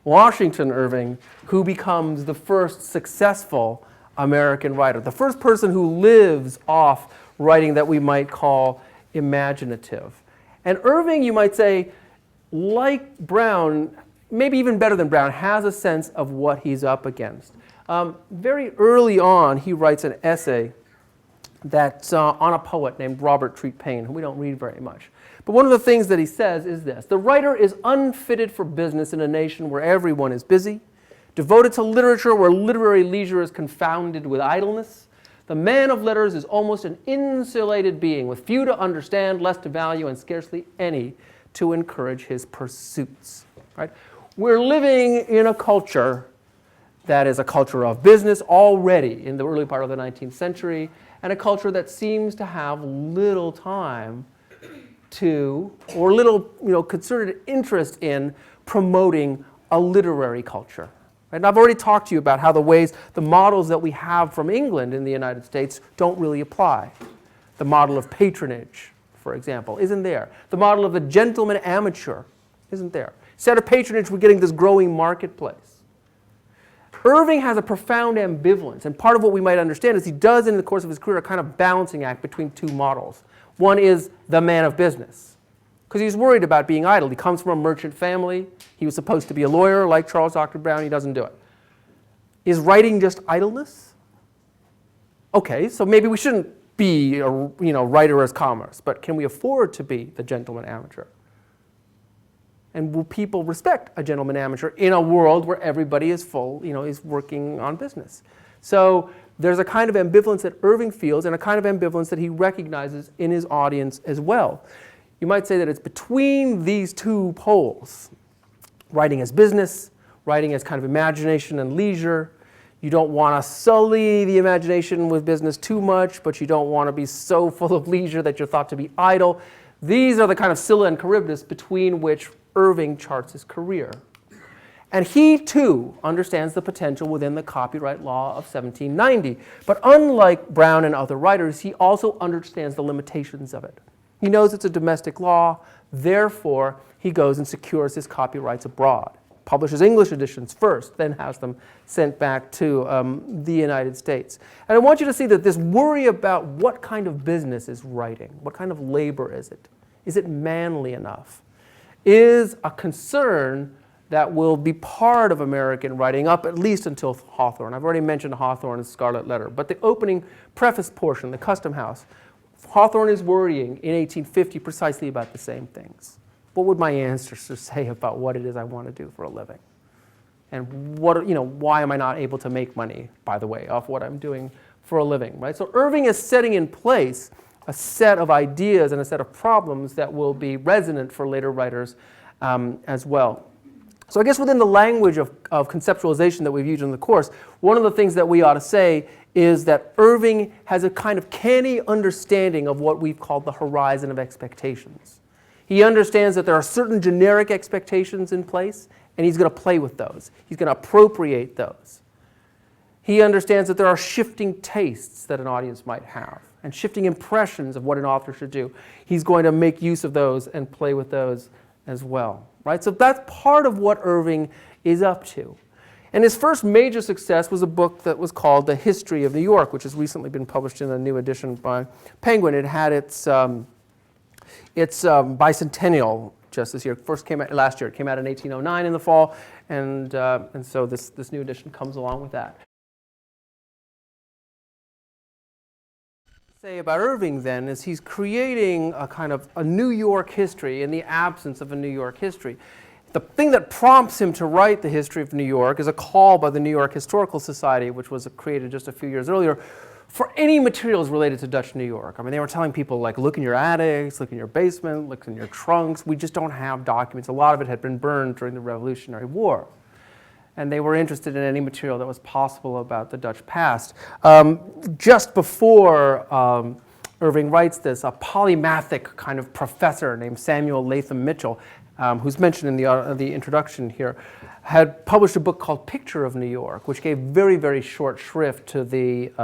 Washington Irving, who becomes the first successful American writer, the first person who lives off writing that we might call imaginative. And Irving, you might say, like Brown, maybe even better than Brown, has a sense of what he's up against. Very early on, he writes an essay that's on a poet named Robert Treat Paine, who we don't read very much. But one of the things that he says is this: the writer is unfitted for business in a nation where everyone is busy, devoted to literature where literary leisure is confounded with idleness. The man of letters is almost an insulated being, with few to understand, less to value, and scarcely any to encourage his pursuits. Right? We're living in a culture that is a culture of business already in the early part of the 19th century, and a culture that seems to have little time to, or little concerted interest in promoting a literary culture. Right? And I've already talked to you about how the models that we have from England in the United States don't really apply. The model of patronage, for example, isn't there. The model of the gentleman amateur isn't there. Instead of patronage, we're getting this growing marketplace. Irving has a profound ambivalence, and part of what we might understand is he does, in the course of his career, a kind of balancing act between two models. One is the man of business, because he's worried about being idle. He comes from a merchant family. He was supposed to be a lawyer like Charles Dr. Brown. He doesn't do it. Is writing just idleness? Okay, so maybe we shouldn't be a writer as commerce, but can we afford to be the gentleman amateur? And will people respect a gentleman amateur in a world where everybody is is working on business? So there's a kind of ambivalence that Irving feels, and a kind of ambivalence that he recognizes in his audience as well. You might say that it's between these two poles: writing as business, writing as kind of imagination and leisure. You don't want to sully the imagination with business too much, but you don't want to be so full of leisure that you're thought to be idle. These are the kind of Scylla and Charybdis between which Irving charts his career. And he, too, understands the potential within the copyright law of 1790. But unlike Brown and other writers, he also understands the limitations of it. He knows it's a domestic law, therefore he goes and secures his copyrights abroad. Publishes English editions first, then has them sent back to the United States. And I want you to see that this worry about what kind of business is writing, what kind of labor is it manly enough, is a concern that will be part of American writing up at least until Hawthorne. I've already mentioned Hawthorne's Scarlet Letter, but the opening preface portion, the Custom House, Hawthorne is worrying in 1850 precisely about the same things. What would my ancestors say about what it is I want to do for a living? And why am I not able to make money, by the way, off what I'm doing for a living, right? So Irving is setting in place a set of ideas and a set of problems that will be resonant for later writers as well. So I guess within the language of conceptualization that we've used in the course, one of the things that we ought to say is that Irving has a kind of canny understanding of what we've called the horizon of expectations. He understands that there are certain generic expectations in place, and he's going to play with those. He's going to appropriate those. He understands that there are shifting tastes that an audience might have, and shifting impressions of what an author should do. He's going to make use of those and play with those as well. Right? So that's part of what Irving is up to. And his first major success was a book that was called The History of New York, which has recently been published in a new edition by Penguin. It had its bicentennial just this year. First came out last year. It came out in 1809 in the fall, and so this new edition comes along with that. Say about Irving then is he's creating a kind of a New York history in the absence of a New York history. The thing that prompts him to write The History of New York is a call by the New York Historical Society, which was created just a few years earlier, for any materials related to Dutch New York. I mean, they were telling people, like, look in your attics, look in your basement, look in your trunks. We just don't have documents. A lot of it had been burned during the Revolutionary War. And they were interested in any material that was possible about the Dutch past. Just before Irving writes this, a polymathic kind of professor named Samuel Latham Mitchell, who's mentioned in the introduction here, had published a book called Picture of New York, which gave very, very short shrift to the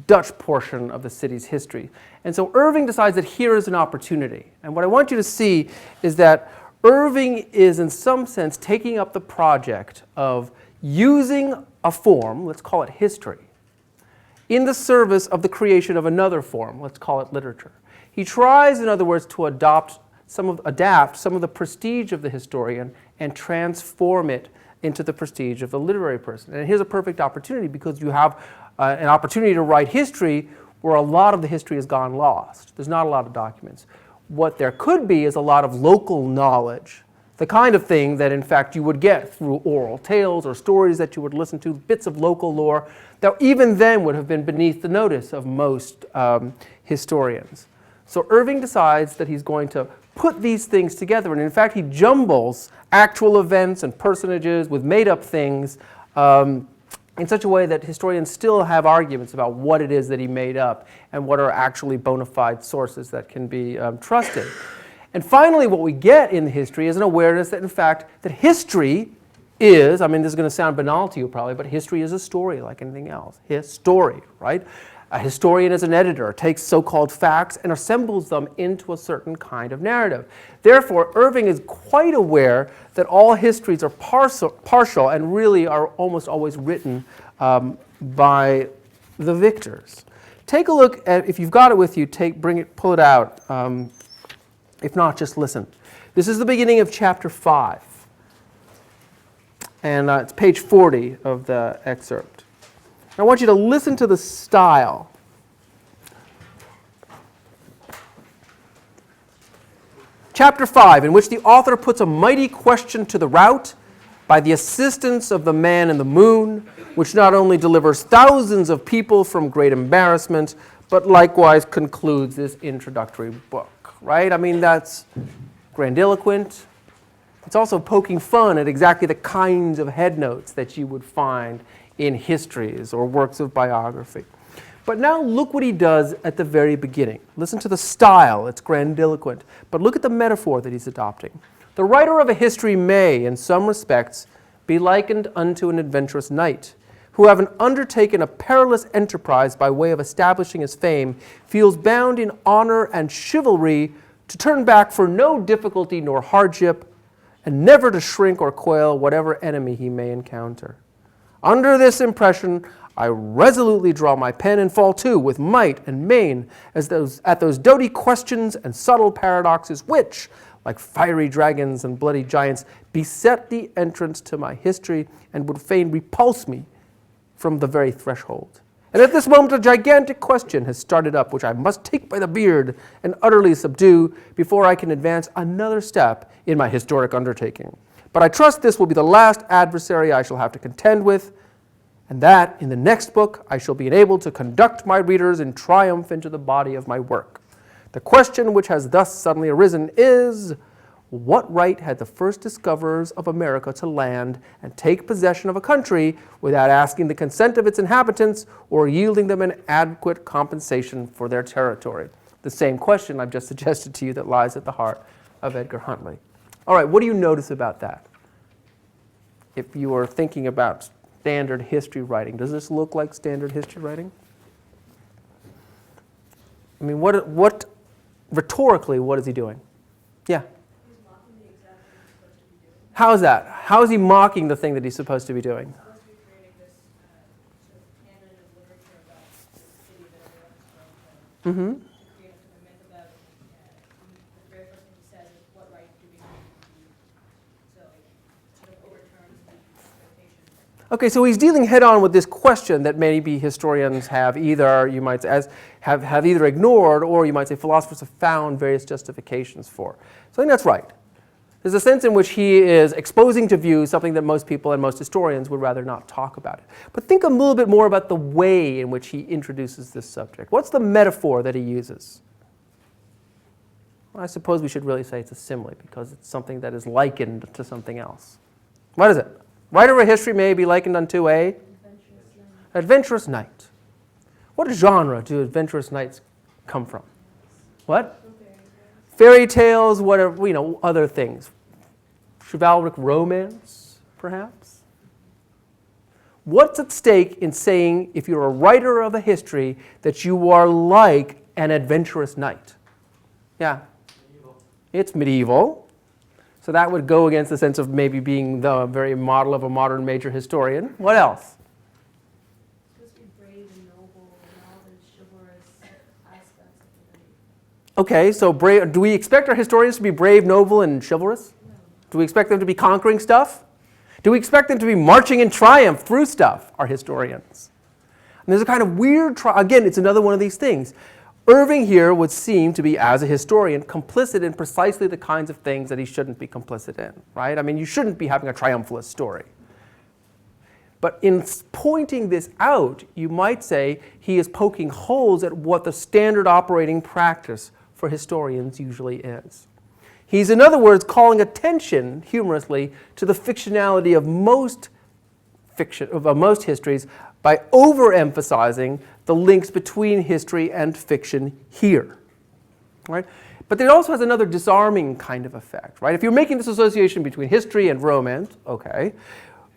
Dutch portion of the city's history. And so Irving decides that here is an opportunity. And what I want you to see is that Irving is, in some sense, taking up the project of using a form, let's call it history, in the service of the creation of another form, let's call it literature. He tries, in other words, to adapt some of the prestige of the historian and transform it into the prestige of the literary person. And here's a perfect opportunity, because you have an opportunity to write history where a lot of the history has gone lost. There's not a lot of documents. What there could be is a lot of local knowledge, the kind of thing that in fact you would get through oral tales or stories that you would listen to, bits of local lore that even then would have been beneath the notice of most historians. So Irving decides that he's going to put these things together, and in fact he jumbles actual events and personages with made-up things in such a way that historians still have arguments about what it is that he made up and what are actually bona fide sources that can be trusted. And finally, what we get in history is an awareness that, in fact, that history is, I mean, this is going to sound banal to you probably, but history is a story like anything else. Story, right? A historian is an editor, takes so-called facts and assembles them into a certain kind of narrative. Therefore, Irving is quite aware that all histories are partial and really are almost always written by the victors. Take a look at, if you've got it with you, pull it out. If not, just listen. This is the beginning of chapter 5. And it's page 40 of the excerpt. I want you to listen to the style. Chapter 5, in which the author puts a mighty question to the rout by the assistance of the man in the moon, which not only delivers thousands of people from great embarrassment, but likewise concludes this introductory book, right? I mean, that's grandiloquent. It's also poking fun at exactly the kinds of headnotes that you would find in histories or works of biography. But now look what he does at the very beginning. Listen to the style, it's grandiloquent. But look at the metaphor that he's adopting. The writer of a history may, in some respects, be likened unto an adventurous knight, who, having undertaken a perilous enterprise by way of establishing his fame, feels bound in honor and chivalry to turn back for no difficulty nor hardship, and never to shrink or quail whatever enemy he may encounter. Under this impression, I resolutely draw my pen and fall to with might and main at those doughty questions and subtle paradoxes which, like fiery dragons and bloody giants, beset the entrance to my history and would fain repulse me from the very threshold. And at this moment a gigantic question has started up which I must take by the beard and utterly subdue before I can advance another step in my historic undertaking. But I trust this will be the last adversary I shall have to contend with, and that in the next book I shall be enabled to conduct my readers in triumph into the body of my work. The question which has thus suddenly arisen is, what right had the first discoverers of America to land and take possession of a country without asking the consent of its inhabitants or yielding them an adequate compensation for their territory? The same question I've just suggested to you that lies at the heart of Edgar Huntley. All right, what do you notice about that? If you are thinking about standard history writing, does this look like standard history writing? I mean, what rhetorically, what is he doing? Yeah. He's mocking the exact thing he's supposed to be doing. How is that? How is he mocking the thing that he's supposed to be doing? He's supposed to be creating this sort of canon of literature about this city that everyone's from, Mm-hmm. to create a sort of myth about it. The very first thing he says is, what right do we have to be? So it sort of overturns the expectations. Okay, so he's dealing head-on with this question that maybe historians have either, you might say, have either ignored, or you might say philosophers have found various justifications for. So I think that's right. There's a sense in which he is exposing to view something that most people and most historians would rather not talk about. But think a little bit more about the way in which he introduces this subject. What's the metaphor that he uses? Well, I suppose we should really say it's a simile, because it's something that is likened to something else. What is it? Writer of a history may be likened unto a adventurous knight. What genre do adventurous knights come from? What? Fairy tales, whatever, other things. Chivalric romance, perhaps? What's at stake in saying, if you're a writer of a history, that you are like an adventurous knight? Yeah. Medieval. It's medieval. So that would go against the sense of maybe being the very model of a modern major historian. What else? It's supposed to be brave and noble. Okay, so do we expect our historians to be brave, noble, and chivalrous? Do we expect them to be conquering stuff? Do we expect them to be marching in triumph through stuff, our historians? And there's a kind of weird, again, it's another one of these things. Irving here would seem to be, as a historian, complicit in precisely the kinds of things that he shouldn't be complicit in, right? I mean, you shouldn't be having a triumphalist story. But in pointing this out, you might say he is poking holes at what the standard operating practice for historians usually is. He's, in other words, calling attention, humorously, to the fictionality of most histories by overemphasizing the links between history and fiction here. Right? But it also has another disarming kind of effect. Right? If you're making this association between history and romance, okay,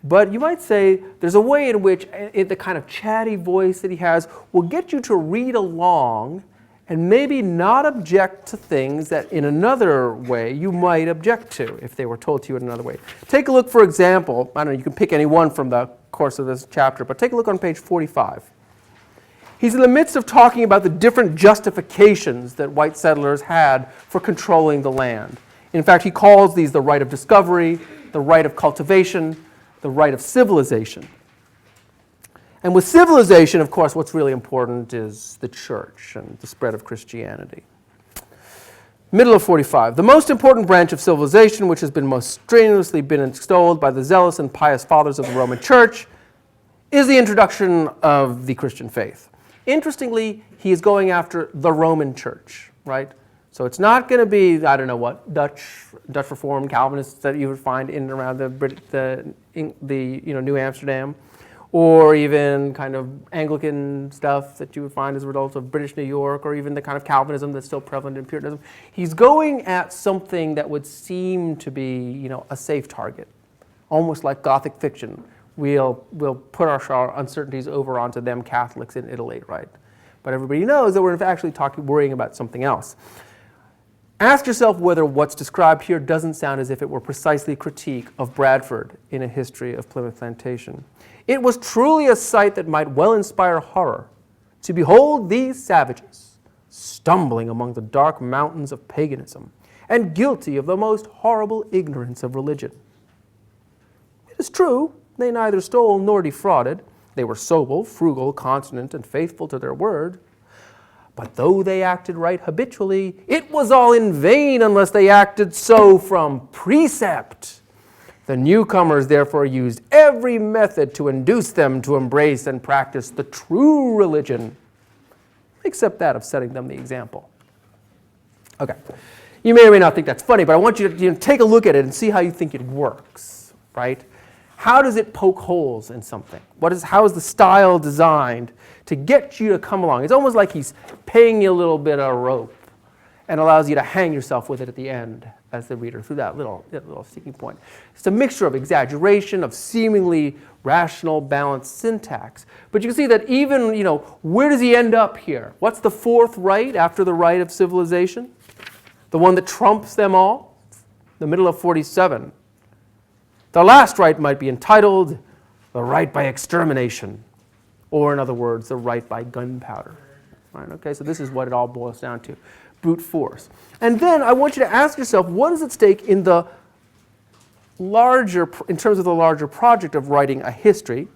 but you might say there's a way in which the kind of chatty voice that he has will get you to read along and maybe not object to things that in another way you might object to if they were told to you in another way. Take a look, for example, I don't know, you can pick any one from the course of this chapter, but take a look on page 45. He's in the midst of talking about the different justifications that white settlers had for controlling the land. In fact, he calls these the right of discovery, the right of cultivation, the right of civilization. And with civilization, of course, what's really important is the church and the spread of Christianity. Middle of 45. The most important branch of civilization, which has been most strenuously been extolled by the zealous and pious fathers of the Roman Church, is the introduction of the Christian faith. Interestingly, he is going after the Roman Church, right? So it's not going to be, I don't know what, Dutch Reformed Calvinists that you would find in and around the New Amsterdam, or even kind of Anglican stuff that you would find as a result of British New York, or even the kind of Calvinism that's still prevalent in Puritanism. He's going at something that would seem to be, a safe target, almost like Gothic fiction. We'll put our uncertainties over onto them Catholics in Italy, right? But everybody knows that we're actually worrying about something else. Ask yourself whether what's described here doesn't sound as if it were precisely a critique of Bradford in A History of Plymouth Plantation. It was truly a sight that might well inspire horror, to behold these savages stumbling among the dark mountains of paganism and guilty of the most horrible ignorance of religion. It is true, they neither stole nor defrauded. They were sober, frugal, continent, and faithful to their word. But though they acted right habitually, it was all in vain unless they acted so from precept. The newcomers therefore used every method to induce them to embrace and practice the true religion, except that of setting them the example. Okay, you may or may not think that's funny, but I want you to take a look at it and see how you think it works, right? How does it poke holes in something? How is the style designed to get you to come along? It's almost like he's paying you a little bit of rope and allows you to hang yourself with it at the end as the reader through that little sticking point. It's a mixture of exaggeration, of seemingly rational, balanced syntax. But you can see that even, where does he end up here? What's the fourth right after the right of civilization? The one that trumps them all? The middle of 47. The last right might be entitled the right by extermination, or in other words, the right by gunpowder. Right, okay, so this is what it all boils down to, brute force. And then I want you to ask yourself, what is at stake in terms of the larger project of writing a history,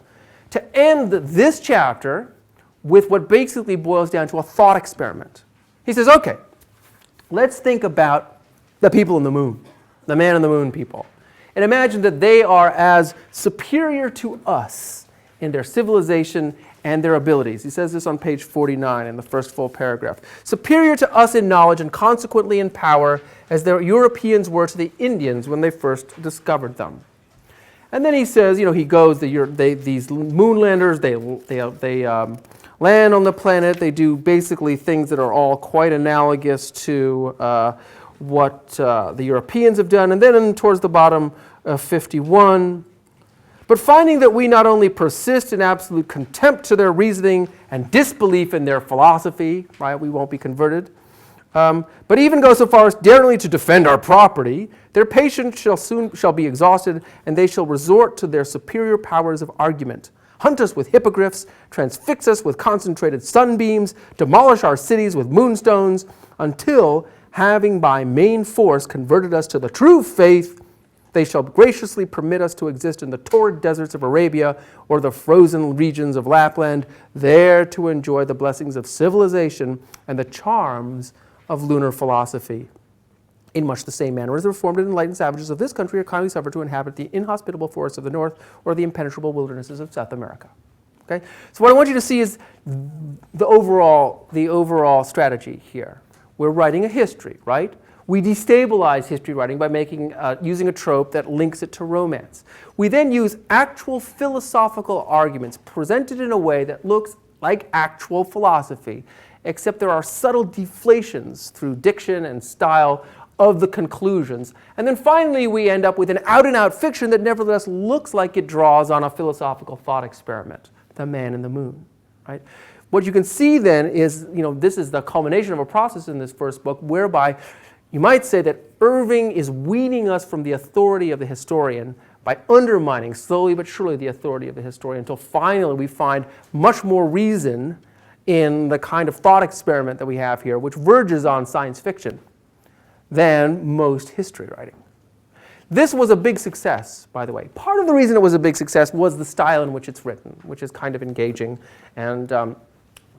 to end this chapter with what basically boils down to a thought experiment. He says, okay, let's think about the people in the moon, the man in the moon people. And imagine that they are as superior to us in their civilization and their abilities. He says this on page 49 in the first full paragraph. Superior to us in knowledge and consequently in power as the Europeans were to the Indians when they first discovered them. And then he says, he goes, these moonlanders, they land on the planet. They do basically things that are all quite analogous to what the Europeans have done. And then towards the bottom of 51, but finding that we not only persist in absolute contempt to their reasoning and disbelief in their philosophy, right, we won't be converted, but even go so far as daringly to defend our property, their patience shall be exhausted, and they shall resort to their superior powers of argument, hunt us with hippogriffs, transfix us with concentrated sunbeams, demolish our cities with moonstones, until, having by main force converted us to the true faith, they shall graciously permit us to exist in the torrid deserts of Arabia or the frozen regions of Lapland, there to enjoy the blessings of civilization and the charms of lunar philosophy. In much the same manner as the reformed and enlightened savages of this country are kindly suffered to inhabit the inhospitable forests of the north or the impenetrable wildernesses of South America. Okay? So what I want you to see is the overall strategy here. We're writing a history, right? We destabilize history writing by using a trope that links it to romance. We then use actual philosophical arguments presented in a way that looks like actual philosophy, except there are subtle deflations through diction and style of the conclusions. And then finally we end up with an out-and-out fiction that nevertheless looks like it draws on a philosophical thought experiment, The Man in the Moon, right? What you can see then is, this is the culmination of a process in this first book whereby you might say that Irving is weaning us from the authority of the historian by undermining slowly but surely the authority of the historian until finally we find much more reason in the kind of thought experiment that we have here, which verges on science fiction, than most history writing. This was a big success, by the way. Part of the reason it was a big success was the style in which it's written, which is kind of engaging and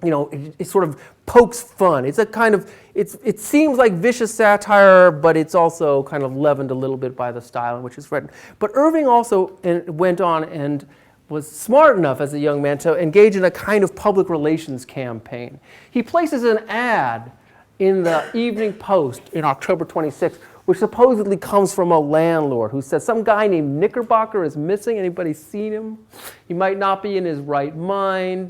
it sort of pokes fun. It's a kind of, it seems like vicious satire, but it's also kind of leavened a little bit by the style in which it's written. But Irving also went on and was smart enough as a young man to engage in a kind of public relations campaign. He places an ad in the Evening Post in October 26th, which supposedly comes from a landlord who says some guy named Knickerbocker is missing. Anybody seen him? He might not be in his right mind.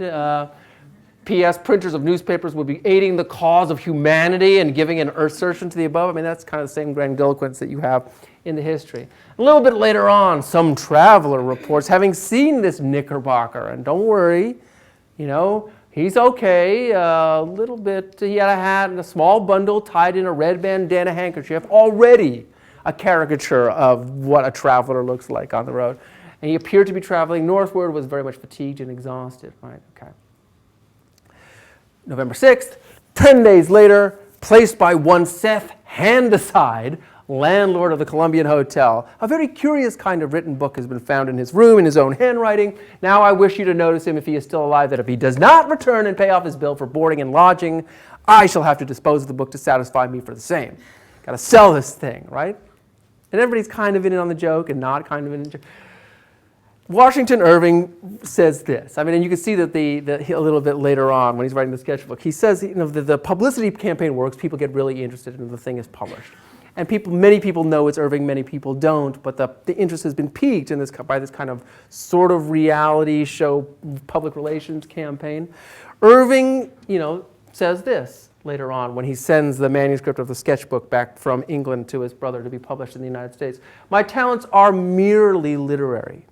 P.S. Printers of newspapers would be aiding the cause of humanity and giving an assertion to the above. I mean, that's kind of the same grandiloquence that you have in the history. A little bit later on, some traveler reports having seen this Knickerbocker, and don't worry, he's okay. A little bit, he had a hat and a small bundle tied in a red bandana handkerchief, already a caricature of what a traveler looks like on the road. And he appeared to be traveling northward, was very much fatigued and exhausted, right? Okay. November 6th, 10 days later, placed by one Seth Handaside, landlord of the Columbian Hotel. A very curious kind of written book has been found in his room in his own handwriting. Now I wish you to notice him if he is still alive, that if he does not return and pay off his bill for boarding and lodging, I shall have to dispose of the book to satisfy me for the same. Got to sell this thing, right? And everybody's kind of in it on the joke and not kind of in it. Washington Irving says this. I mean, and you can see that a little bit later on when he's writing the sketchbook, he says, the publicity campaign works. People get really interested and the thing is published. And many people know it's Irving, many people don't, but the interest has been piqued by this kind of sort of reality show public relations campaign. Irving, says this later on when he sends the manuscript of the sketchbook back from England to his brother to be published in the United States. My talents are merely literary.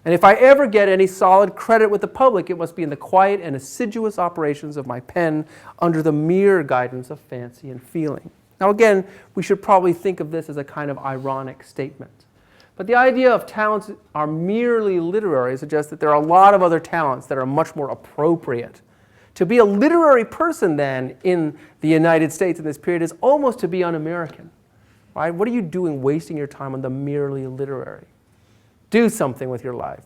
And if I ever get any solid credit with the public, it must be in the quiet and assiduous operations of my pen under the mere guidance of fancy and feeling. Now again, we should probably think of this as a kind of ironic statement. But the idea of talents are merely literary suggests that there are a lot of other talents that are much more appropriate. To be a literary person then in the United States in this period is almost to be un-American. Right? What are you doing wasting your time on the merely literary? Do something with your life,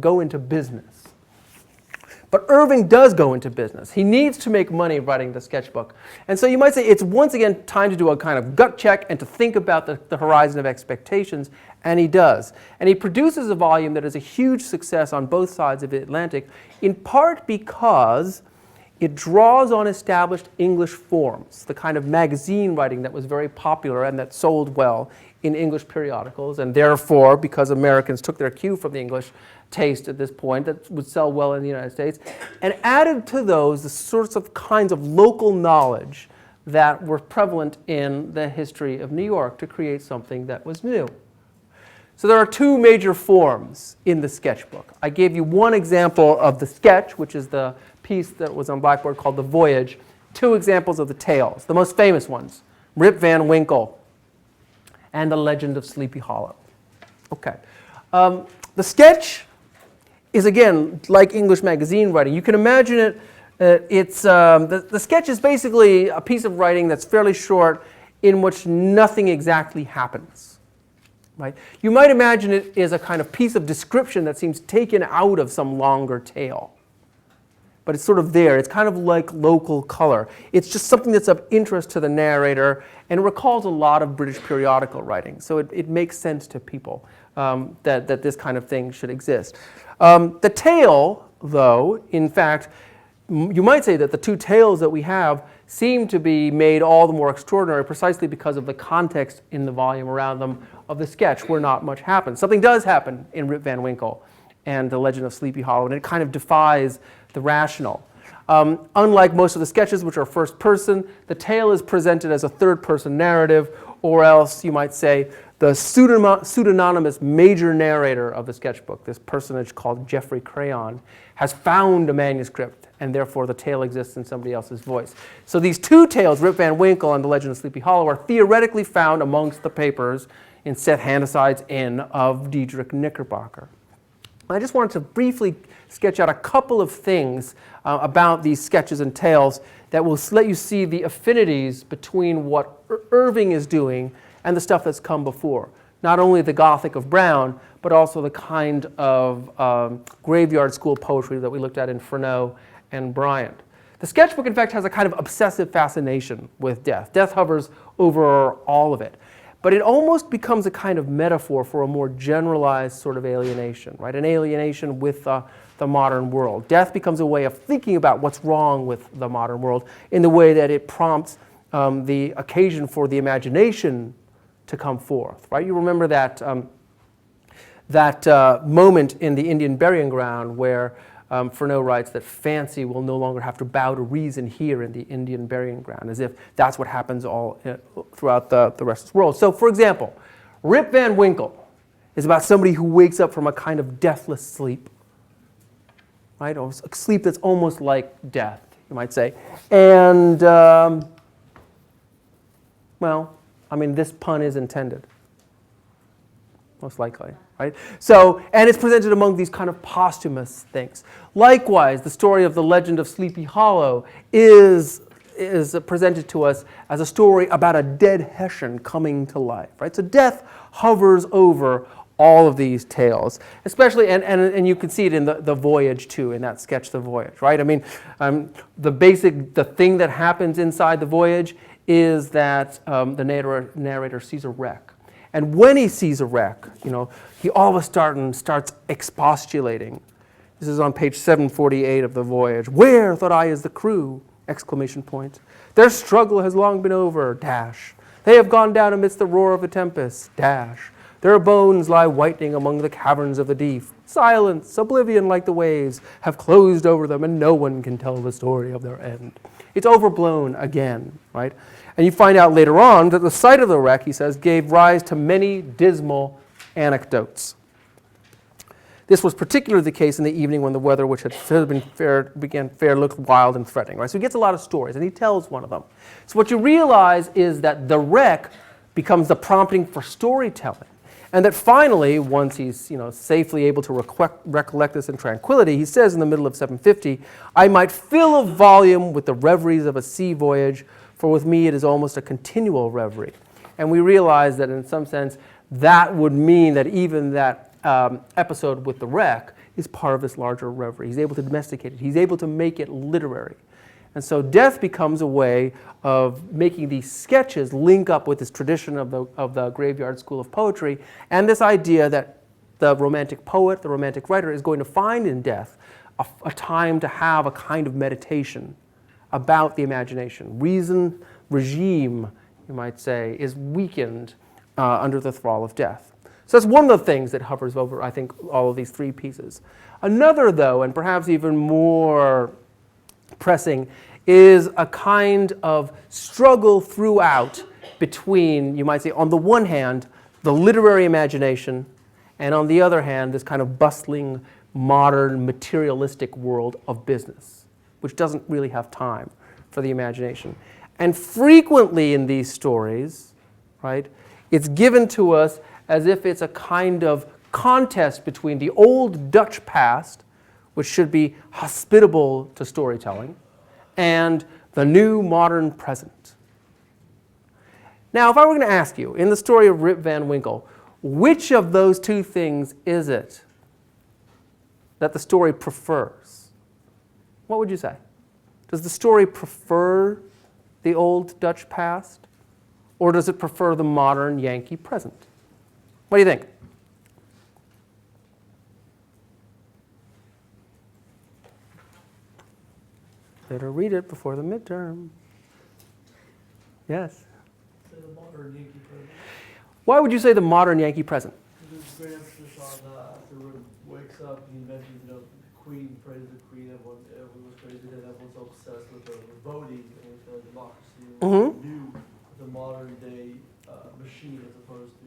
go into business. But Irving does go into business. He needs to make money writing the sketchbook. And so you might say it's once again time to do a kind of gut check and to think about the horizon of expectations, and he does. And he produces a volume that is a huge success on both sides of the Atlantic, in part because it draws on established English forms, the kind of magazine writing that was very popular and that sold well in English periodicals, and therefore, because Americans took their cue from the English taste at this point, that would sell well in the United States, and added to those the sorts of kinds of local knowledge that were prevalent in the history of New York to create something that was new. So there are two major forms in the sketchbook. I gave you one example of the sketch, which is the piece that was on Blackboard called The Voyage, two examples of the tales, the most famous ones, Rip Van Winkle and The Legend of Sleepy Hollow. Okay. The sketch is, again, like English magazine writing. You can imagine it, the sketch is basically a piece of writing that's fairly short in which nothing exactly happens. Right? You might imagine it as a kind of piece of description that seems taken out of some longer tale. But it's sort of there. It's kind of like local color. It's just something that's of interest to the narrator and recalls a lot of British periodical writing. So it makes sense to people that this kind of thing should exist. The tale, though, in fact, you might say that the two tales that we have seem to be made all the more extraordinary precisely because of the context in the volume around them of the sketch where not much happens. Something does happen in Rip Van Winkle and The Legend of Sleepy Hollow, and it kind of defies the rational. Unlike most of the sketches, which are first person, the tale is presented as a third person narrative, or else you might say the pseudonymous major narrator of the sketchbook, this personage called Geoffrey Crayon, has found a manuscript, and therefore the tale exists in somebody else's voice. So these two tales, Rip Van Winkle and The Legend of Sleepy Hollow, are theoretically found amongst the papers in Seth Handaside's Inn of Diedrich Knickerbocker. I just wanted to briefly sketch out a couple of things about these sketches and tales that will let you see the affinities between what Irving is doing and the stuff that's come before. Not only the Gothic of Brown, but also the kind of graveyard school poetry that we looked at in Freneau and Bryant. The sketchbook, in fact, has a kind of obsessive fascination with death. Death hovers over all of it. But it almost becomes a kind of metaphor for a more generalized sort of alienation, right? An alienation with the modern world. Death becomes a way of thinking about what's wrong with the modern world in the way that it prompts the occasion for the imagination to come forth, right? You remember that, moment in the Indian burying ground where Freneau writes that fancy will no longer have to bow to reason here in the Indian burying ground, as if that's what happens all throughout the rest of the world. So, for example, Rip Van Winkle is about somebody who wakes up from a kind of deathless sleep, right? Or a sleep that's almost like death, you might say. And, well, I mean, this pun is intended, most likely. Right? So, and it's presented among these kind of posthumous things. Likewise, the story of The Legend of Sleepy Hollow is presented to us as a story about a dead Hessian coming to life. Right? So death hovers over all of these tales, especially, and you can see it in the Voyage too, in that sketch, The Voyage. Right? I mean, the thing that happens inside The Voyage is that the narrator sees a wreck. And when he sees a wreck, he all of a sudden starts expostulating. This is on page 748 of The Voyage. "Where, thought I, is the crew?" Exclamation point. "Their struggle has long been over, dash. They have gone down amidst the roar of the tempest, dash. Their bones lie whitening among the caverns of the deep. Silence, oblivion like the waves, have closed over them, and no one can tell the story of their end." It's overblown again, right? And you find out later on that the sight of the wreck, he says, gave rise to many dismal anecdotes. This was particularly the case in the evening when the weather, which had began fair, looked wild and threatening. Right? So he gets a lot of stories, and he tells one of them. So what you realize is that the wreck becomes the prompting for storytelling. And that finally, once he's safely able to recollect this in tranquility, he says in the middle of 750, "I might fill a volume with the reveries of a sea voyage, for with me it is almost a continual reverie." And we realize that in some sense that would mean that even that episode with the wreck is part of this larger reverie. He's able to domesticate it. He's able to make it literary. And so death becomes a way of making these sketches link up with this tradition of the graveyard school of poetry and this idea that the romantic poet, the romantic writer, is going to find in death a time to have a kind of meditation about the imagination. Reason, regime, you might say, is weakened under the thrall of death. So that's one of the things that hovers over, I think, all of these three pieces. Another, though, and perhaps even more pressing, is a kind of struggle throughout between, you might say, on the one hand, the literary imagination, and on the other hand, this kind of bustling, modern, materialistic world of business, which doesn't really have time for the imagination. And frequently in these stories, right, it's given to us as if it's a kind of contest between the old Dutch past, which should be hospitable to storytelling, and the new modern present. Now, if I were going to ask you, in the story of Rip Van Winkle, which of those two things is it that the story prefers? What would you say? Does the story prefer the old Dutch past, or does it prefer the modern Yankee present? What do you think? Better read it before the midterm. Yes. Say the modern Yankee present. Why would you say the modern Yankee present? There's great emphasis on after Rip wakes up, he mentions, the Queen, praise the Queen, everyone was praising it, everyone's so obsessed with the voting and with the democracy. Mhm. New, the modern day machine as opposed to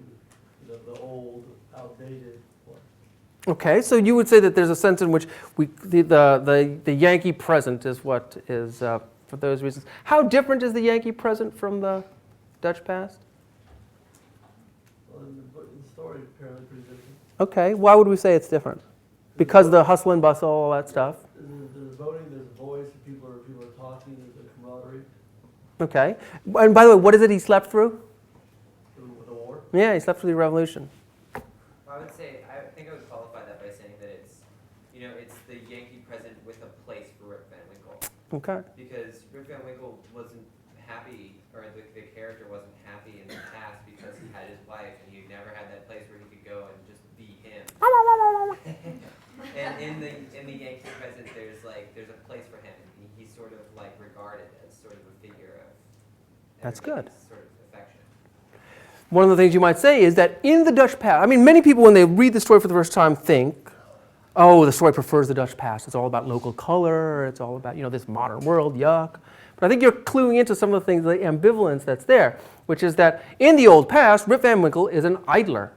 the old, outdated one. Okay, so you would say that there's a sense in which the Yankee present is what is, for those reasons. How different is the Yankee present from the Dutch past? Well, in the story, apparently pretty different. Okay, why would we say it's different? Because the hustle and bustle, all that stuff. There's voting, there's voice, people are talking, there's a camaraderie. Okay, and by the way, what is it he slept through? The war. Yeah, he slept through the revolution. I would say, I think I would qualify that by saying that it's, it's the Yankee present with a place for Rip Van Winkle. Okay. Because Rip Van Winkle wasn't happy, or the character wasn't happy in the past because he had his wife and he never had that place where he could go and just be him. And in the Yankee present, there's a place for him. He's sort of like regarded as sort of a figure of That's good. sort of affection. One of the things you might say is that in the Dutch past, I mean, many people when they read the story for the first time think, oh, the story prefers the Dutch past. It's all about local color. It's all about, this modern world, yuck. But I think you're cluing into some of the things, the ambivalence that's there, which is that in the old past, Rip Van Winkle is an idler,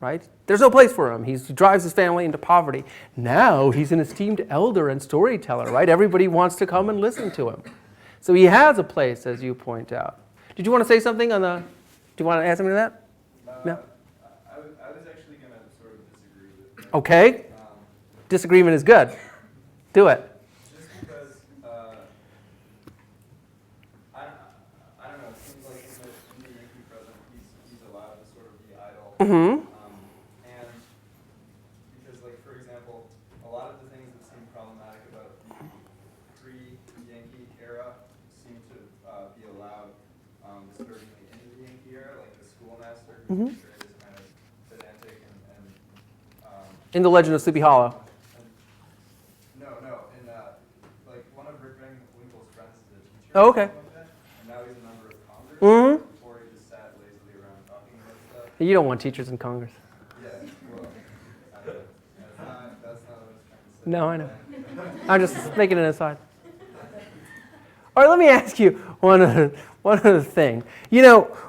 right? There's no place for him. He drives his family into poverty. Now he's an esteemed elder and storyteller, right? Everybody wants to come and listen to him. So he has a place, as you point out. Did you want to say something on the, do you want to add something to that? No? I was actually going to sort of disagree with that. Okay. Disagreement is good. Do it. Just because, I don't know, it seems like in the Yankee present, he's allowed to sort of be idle. Mm-hmm. And because, like, for example, a lot of the things that seem problematic about the pre-Yankee era seem to be allowed disturbingly into the Yankee era, like the schoolmaster who is kind of pedantic and In the Legend of Sleepy Hollow. no, in like one of Rick Van Winkle's friends is a teacher. Oh, okay. or something like that, and now he's a member of Congress. Mhm. Before he just sat lazily around talking about stuff. You don't want teachers in Congress. Yeah, well, I don't know. That's not what I was trying to say. No, I know. I'm just making an aside. All right, let me ask you one other thing.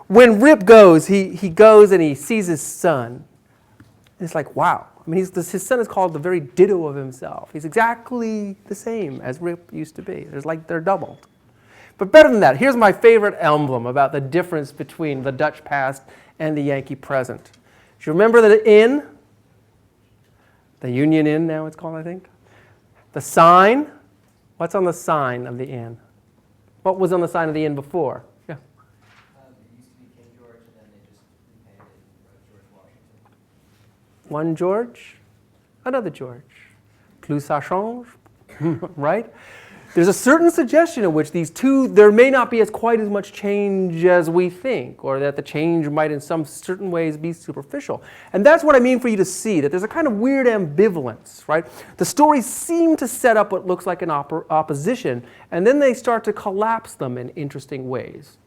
When Rip goes, he goes and he sees his son. And it's like, wow. I mean, his son is called the very ditto of himself. He's exactly the same as Rip used to be. They're doubled. But better than that, here's my favorite emblem about the difference between the Dutch past and the Yankee present. Do you remember the inn? The Union Inn now it's called, I think. The sign. What's on the sign of the inn? What was on the sign of the inn before? Yeah. It used to be King George, and then they just repainted it George Washington. One George, another George. Plus ça change, right? There's a certain suggestion in which these two, there may not be quite as much change as we think, or that the change might in some certain ways be superficial. And that's what I mean for you to see, that there's a kind of weird ambivalence, right? The stories seem to set up what looks like an opposition, and then they start to collapse them in interesting ways,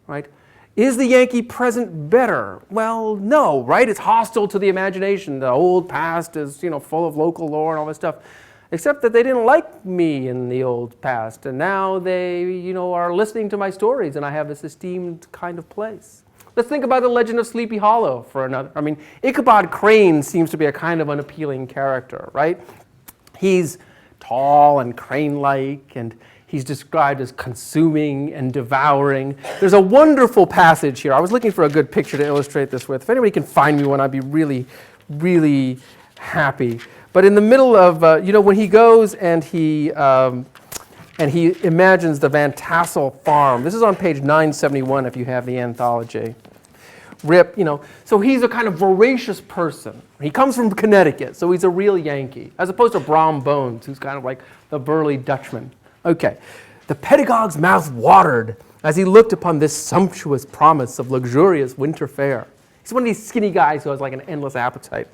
right? Is the Yankee present better? Well, no, right? It's hostile to the imagination. The old past is, full of local lore and all this stuff. Except that they didn't like me in the old past, and now they, are listening to my stories, and I have this esteemed kind of place. Let's think about the Legend of Sleepy Hollow for another. I mean, Ichabod Crane seems to be a kind of unappealing character, right? He's tall and crane-like, and He's described as consuming and devouring. There's a wonderful passage here. I was looking for a good picture to illustrate this with. If anybody can find me one, I'd be really, really happy. But in the middle of, when he goes and he imagines the Van Tassel farm. This is on page 971 if you have the anthology. Rip, so he's a kind of voracious person. He comes from Connecticut, so he's a real Yankee, as opposed to Brom Bones, who's kind of like the burly Dutchman. Okay, the pedagogue's mouth watered as he looked upon this sumptuous promise of luxurious winter fare. He's one of these skinny guys who has like an endless appetite.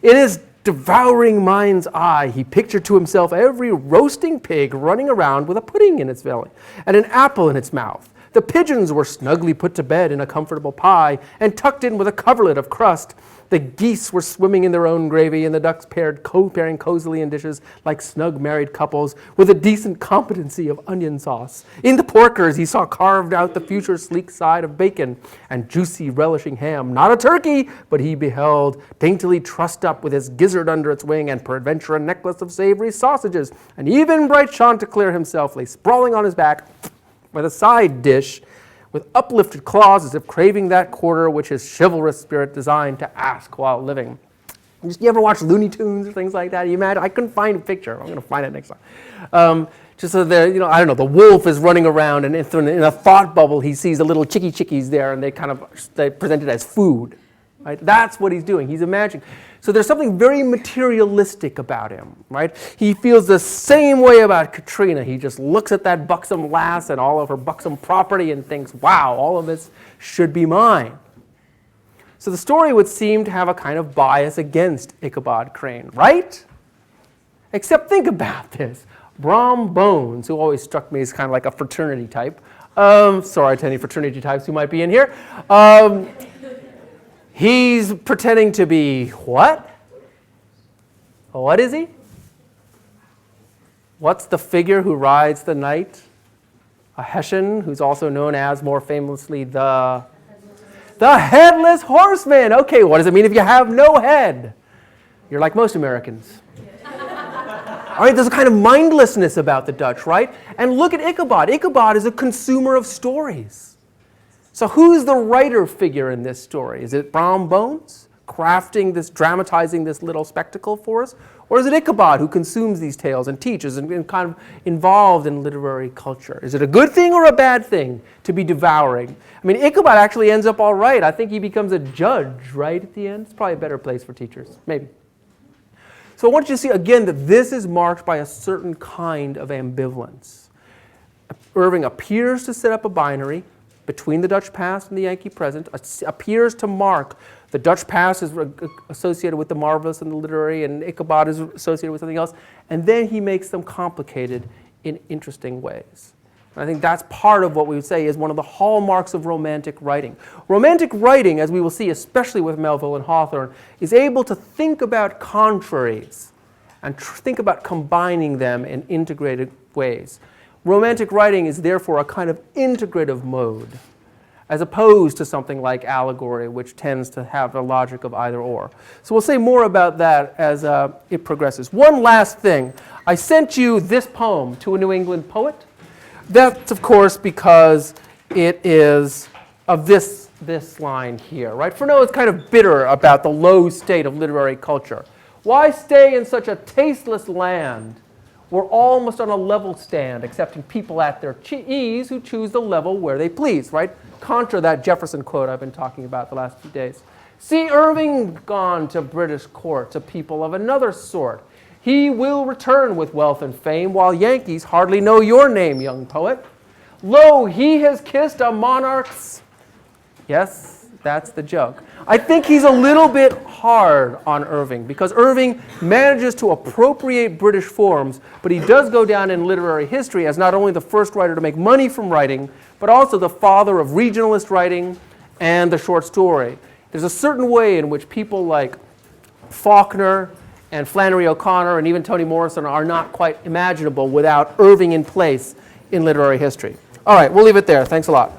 In his devouring mind's eye, he pictured to himself every roasting pig running around with a pudding in its belly and an apple in its mouth. The pigeons were snugly put to bed in a comfortable pie and tucked in with a coverlet of crust. The geese were swimming in their own gravy, and the ducks pairing cozily in dishes like snug married couples with a decent competency of onion sauce. In the porkers, he saw carved out the future sleek side of bacon and juicy relishing ham. Not a turkey, but he beheld daintily trussed up with his gizzard under its wing and peradventure a necklace of savory sausages. And even bright Chanticleer himself lay sprawling on his back with a side dish with uplifted claws as if craving that quarter which his chivalrous spirit designed to ask while living. You ever watch Looney Tunes or things like that? You imagine? I couldn't find a picture. I'm going to find it next time. Just so there, the wolf is running around and in a thought bubble he sees the little chickies there and they present it as food. Right? That's what he's doing. He's imagining. So there's something very materialistic about him, right? He feels the same way about Katrina. He just looks at that buxom lass and all of her buxom property and thinks, wow, all of this should be mine. So the story would seem to have a kind of bias against Ichabod Crane, right? Except think about this. Brom Bones, who always struck me as kind of like a fraternity type. Sorry to any fraternity types who might be in here. He's pretending to be what? What is he? What's the figure who rides the knight? A Hessian, who's also known as, more famously, the Headless Horseman. Okay, what does it mean if you have no head? You're like most Americans. All right, there's a kind of mindlessness about the Dutch, right? And look at Ichabod. Ichabod is a consumer of stories. So who's the writer figure in this story? Is it Brom Bones, dramatizing this little spectacle for us? Or is it Ichabod who consumes these tales and teaches and kind of involved in literary culture? Is it a good thing or a bad thing to be devouring? I mean, Ichabod actually ends up all right. I think he becomes a judge, right, at the end. It's probably a better place for teachers, maybe. So I want you to see, again, that this is marked by a certain kind of ambivalence. Irving appears to set up a binary between the Dutch past and the Yankee present, appears to mark the Dutch past is associated with the marvelous and the literary, and Ichabod is associated with something else, and then he makes them complicated in interesting ways. And I think that's part of what we would say is one of the hallmarks of Romantic writing. Romantic writing, as we will see, especially with Melville and Hawthorne, is able to think about contraries and think about combining them in integrated ways. Romantic writing is therefore a kind of integrative mode, as opposed to something like allegory, which tends to have a logic of either or. So we'll say more about that as it progresses. One last thing. I sent you this poem, To a New England Poet. That's, of course, because it is of this line here, right? Furneaux is kind of bitter about the low state of literary culture. Why stay in such a tasteless land? We're almost on a level stand, accepting people at their ease who choose the level where they please, right? Contra that Jefferson quote I've been talking about the last few days. See Irving gone to British court, to people of another sort. He will return with wealth and fame, while Yankees hardly know your name, young poet. Lo, he has kissed a monarch's... Yes, that's the joke. I think he's a little bit hard on Irving, because Irving manages to appropriate British forms, but he does go down in literary history as not only the first writer to make money from writing, but also the father of regionalist writing and the short story. There's a certain way in which people like Faulkner and Flannery O'Connor and even Toni Morrison are not quite imaginable without Irving in place in literary history. All right, we'll leave it there. Thanks a lot.